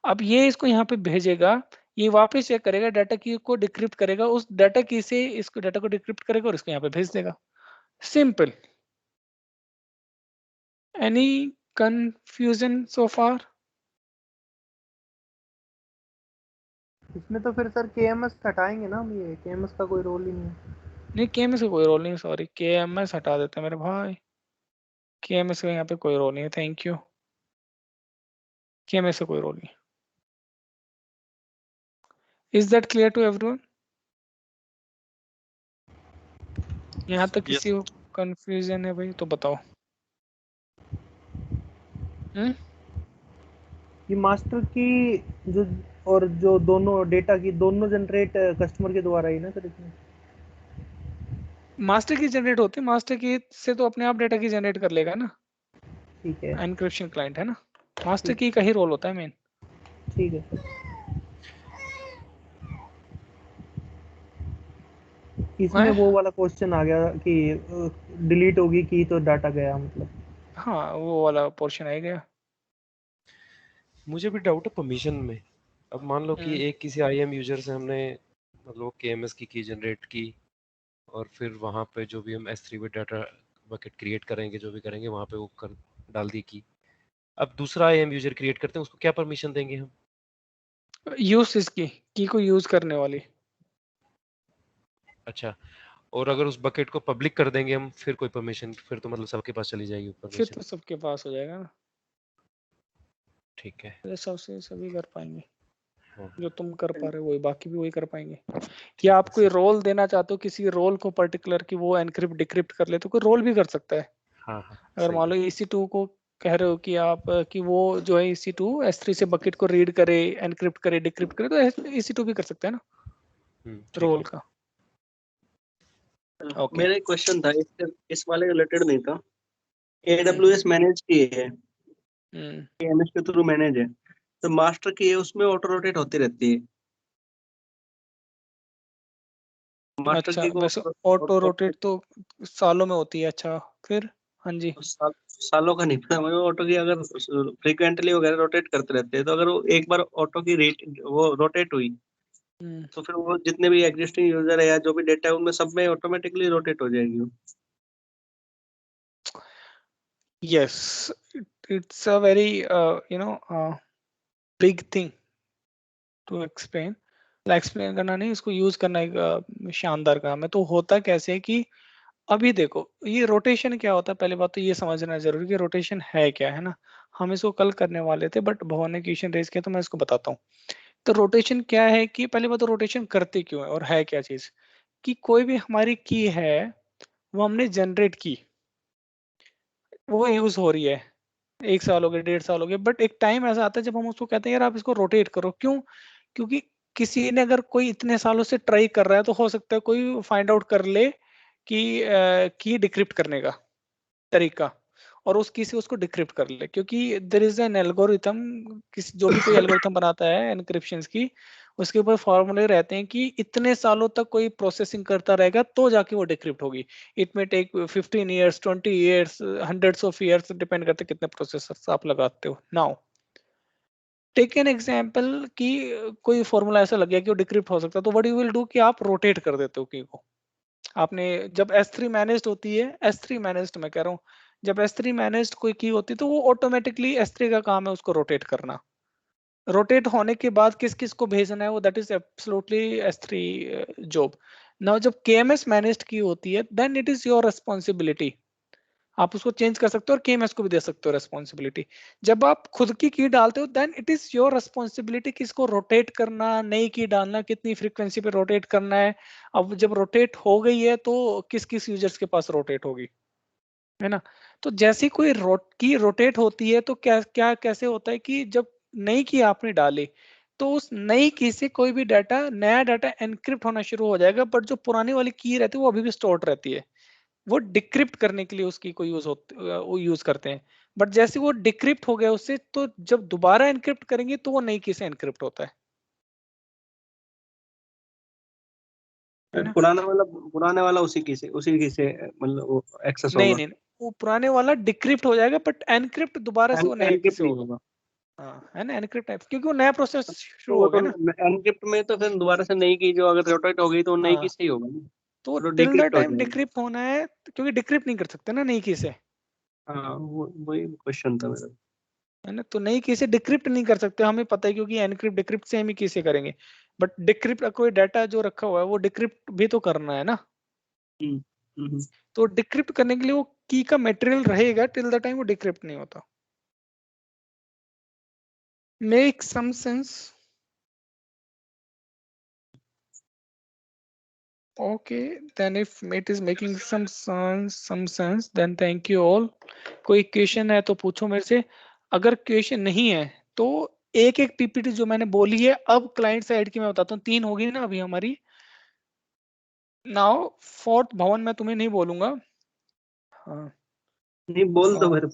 [SPEAKER 1] अब ये इसको यहाँ पे भेजेगा, ये वापस चेक करेगा, डाटा की को डिक्रिप्ट करेगा, उस डाटा की से इसको डाटा को डिक्रिप्ट करेगा और इसको यहाँ पे भेज देगा। सिंपल। एनी कंफ्यूजन सो फार?
[SPEAKER 6] इसमें तो फिर सर KMS हटाएंगे ना हम, ये KMS का कोई रोल ही नहीं है।
[SPEAKER 1] नहीं KMS का कोई रोल नहीं, सॉरी, KMS हटा देते हैं मेरे भाई, KMS का यहाँ पे कोई रोल नहीं है, थैंक यू, KMS का कोई रोल नहीं। Is that clear to everyone? यहाँ तक किसी को कंफ्यूजन है भाई तो बताओ।
[SPEAKER 6] ये मास्टर की जो, और जो दोनों डेटा की दोनों जनरेट कस्टमर के द्वारा ही ना सर इसमें?
[SPEAKER 1] मास्टर की जनरेट होती है, मास्टर की से तो अपने आप डेटा की जनरेट कर लेगा ना,
[SPEAKER 6] ठीक है
[SPEAKER 1] एनक्रिप्शन क्लाइंट है ना, मास्टर
[SPEAKER 6] ठीक
[SPEAKER 1] की का ही रोल होता है मेन।
[SPEAKER 6] ठीक है सर। इसमें वो वाला क्वेश्चन आ गया कि डिलीट होगी की तो डाटा गया, मतलब
[SPEAKER 1] हाँ वो वाला पोर्शन आ गया।
[SPEAKER 4] मुझे भी डाउट है परमिशन में। अब मान लो कि एक किसी IAM यूजर से हमने मतलब KMS की की जनरेट की, और फिर वहाँ पे जो भी हम S3 में डाटा बकेट क्रिएट करेंगे, जो भी करेंगे वहाँ पे वो कर डाल दी की। अब दूसरा IAM यूजर क्रिएट करते हैं, उसको क्या परमिशन देंगे हम?
[SPEAKER 1] यूज इसकी की को यूज करने वाली।
[SPEAKER 4] अच्छा, और अगर उस बकेट को पब्लिक कर देंगे हम, फिर कोई परमिशन, फिर तो मतलब सबके पास चली जाएगी
[SPEAKER 1] फिर
[SPEAKER 4] परमिशन।
[SPEAKER 1] तो सबके पास हो जाएगा ना।
[SPEAKER 4] ठीक है,
[SPEAKER 1] ये सबसे सभी कर पाएंगे,
[SPEAKER 4] हाँ।
[SPEAKER 1] जो तुम कर पा रहे हो वही बाकी भी वही कर पाएंगे। या आप कोई रोल देना चाहते हो किसी रोल को पर्टिकुलर कि वो एनक्रिप्ट डिक्रिप्ट कर ले, तो कोई रोल भी कर सकता है।
[SPEAKER 4] हाँ हाँ
[SPEAKER 1] अगर
[SPEAKER 4] सही
[SPEAKER 1] मान लो
[SPEAKER 4] है।
[SPEAKER 1] EC2 को कह रहे हो कि आप कि वो जो है EC2 S3 से बकेट को रीड करे, एनक्रिप्ट करे, डिक्रिप्ट करे, तो EC2 भी कर सकते हैं ना
[SPEAKER 4] ठीक
[SPEAKER 1] रोल
[SPEAKER 4] है।
[SPEAKER 1] का। ओके
[SPEAKER 10] मेरा एक क्वेश्चन था, इस वाले रिलेटेड नहीं था। AWS मैनेज की है, KMS के थ्रू मैनेज है, तो मास्टर की है उसमें ऑटो रोटेट होती रहती है। मास्टर
[SPEAKER 1] अच्छा,
[SPEAKER 10] की को
[SPEAKER 1] वैसे ऑटो रोटेट तो सालों में होती है। अच्छा फिर हाँ जी,
[SPEAKER 10] सालों का नहीं पता मुझे। ऑटो की अगर फ्रीक्वेंटली वगैरह रोटेट करते रहते हैं, तो अगर वो एक बार ऑटो की रेट वो रोटेट हुई, तो फिर वो जितने भी एग्जिस्टिंग यूजर है या जो भी डेटा है उनमें सब में ऑटोमेटिकली रोटेट हो जाएगी वो।
[SPEAKER 1] yes, it's a very big thing to explain। Explain करना नहीं, इसको यूज करना एक शानदार काम है। तो होता कैसे है कि अभी देखो ये रोटेशन क्या होता है, पहले बात तो ये समझना जरूरी कि रोटेशन है क्या, है ना। हम इसको कल करने वाले थे बट भवन ने क्वेश्चन रेज किया तो मैं इसको बताता हूँ। तो रोटेशन क्या है कि पहले बात तो रोटेशन करते क्यों है और है क्या चीज, कि कोई भी हमारी की है वो हमने जनरेट की, वो यूज हो रही है, 1 साल हो गए, 1.5 साल हो गए, बट एक टाइम ऐसा आता है जब हम उसको कहते हैं यार आप इसको रोटेट करो। क्यों? क्योंकि किसी ने अगर कोई इतने सालों से ट्राई कर रहा है तो हो सकता है कोई फाइंड आउट कर ले कि डिक्रिप्ट करने का तरीका, और उस की से उसको डिक्रिप्ट कर ले। क्योंकि देयर इज एन एल्गोरिथम, किसी जो भी कोई एल्गोरिथम बनाता है एनक्रिप्शंस की, उसके ऊपर फॉर्मूले रहते हैं कि इतने सालों तक कोई प्रोसेसिंग करता रहेगा तो जाके वो डिक्रिप्ट होगी। It may take 15 years, 20 years, hundreds of years, depend करते कितने प्रोसेसर्स आप लगाते हो। नाउ टेक एन एग्जांपल कि कोई फॉर्मूला ऐसा लग गया कि वो डिक्रिप्ट हो सकता है, तो व्हाट यू विल डू कि आप रोटेट कर देते हो की को। आपने जब S3 मैनेज्ड होती है, S3 मैनेज्ड मैं कह रहा हूँ, जब S3 मैनेज्ड कोई की होती है तो वो ऑटोमेटिकली S3 का काम है उसको रोटेट करना। रोटेट होने के बाद किस किस को भेजना है वो that is absolutely S3 job. Now जब KMS मैनेज्ड की होती है then it is your responsibility, आप उसको चेंज कर सकते हो और KMS को भी दे सकते हो रेस्पॉन्सिबिलिटी। जब आप खुद की डालते हो then it is your responsibility किसको रोटेट करना, नई की डालना, कितनी फ्रीक्वेंसी पे रोटेट करना है। अब जब रोटेट हो गई है तो किस किस यूजर्स के पास रोटेट होगी, है ना। तो जैसे कोई की रोटेट होती है तो क्या क्या कैसे होता है कि जब नई की आपने डाली तो उस नई की से कोई भी डाटा, नया डाटा एनक्रिप्ट होना शुरू हो जाएगा, बट जो पुरानी वाली की रहती है वो अभी भी स्टोर्ड रहती है। वो डिक्रिप्ट करने के लिए उसकी को वो यूज करते हैं। बट जैसे वो डिक्रिप्ट हो गया उससे, तो जब दोबारा एनक्रिप्ट करेंगे तो वो नई की से एनक्रिप्ट होता है ना।
[SPEAKER 10] पुराने वाला उसी की से मतलब वो एक्सेस
[SPEAKER 1] नहीं
[SPEAKER 10] होगा।
[SPEAKER 1] नहीं नहीं, वो पुराने वाला डिक्रिप्ट हो जाएगा बट एनक्रिप्ट दोबारा से वो नए की
[SPEAKER 10] एनक्रिप्ट
[SPEAKER 1] से
[SPEAKER 10] नहीं
[SPEAKER 1] होगा।
[SPEAKER 10] होगा।
[SPEAKER 1] हाँ है ना, एनक्रिप्ट टाइप, क्योंकि वो नया प्रोसेस
[SPEAKER 10] तो
[SPEAKER 1] शुरू
[SPEAKER 10] वो
[SPEAKER 1] हो गया
[SPEAKER 10] तो
[SPEAKER 1] ना।
[SPEAKER 10] एनक्रिप्ट में तो फिर दोबारा से नई की जो अगर रोटेट हो गई तो नई
[SPEAKER 1] हाँ
[SPEAKER 10] की से ही होगा ना,
[SPEAKER 1] तो
[SPEAKER 10] तो
[SPEAKER 1] टिल द
[SPEAKER 10] डिक्रिप्ट हो
[SPEAKER 1] टाइम
[SPEAKER 10] जाएगा।
[SPEAKER 1] डिक्रिप्ट होना है, क्योंकि डिक्रिप्ट नहीं कर सकते ना नई की से,
[SPEAKER 10] हाँ वही क्वेश्चन था मेरा।
[SPEAKER 1] है ना। तो नई की से डिक्रिप्ट नहीं कर सकते, हमें पता है, क्योंकि एनक्रिप्ट डिक्रिप्ट से हम ही की से करेंगे। बट डिक्रिप्ट कोई डाटा जो रखा हुआ है वो डिक्रिप्ट भी तो करना है ना। तो डिक्रिप्ट करने के लिए वो की का मटेरियल रहेगा टिल द टाइम वो डिक्रिप्ट नहीं होता। Make some sense? Okay, then if it is making some sense, then thank you all। कोई क्वेश्चन है तो पूछो मेरे से, अगर क्वेश्चन नहीं है तो एक एक पीपीटी जो मैंने बोली है, अब क्लाइंट साइड की मैं बताता हूँ, 3 होगी ना अभी हमारी, नाउ फोर्थ भवन मैं तुम्हें नहीं बोलूंगा। हाँ
[SPEAKER 10] नहीं बोल दो
[SPEAKER 1] और
[SPEAKER 10] मेरे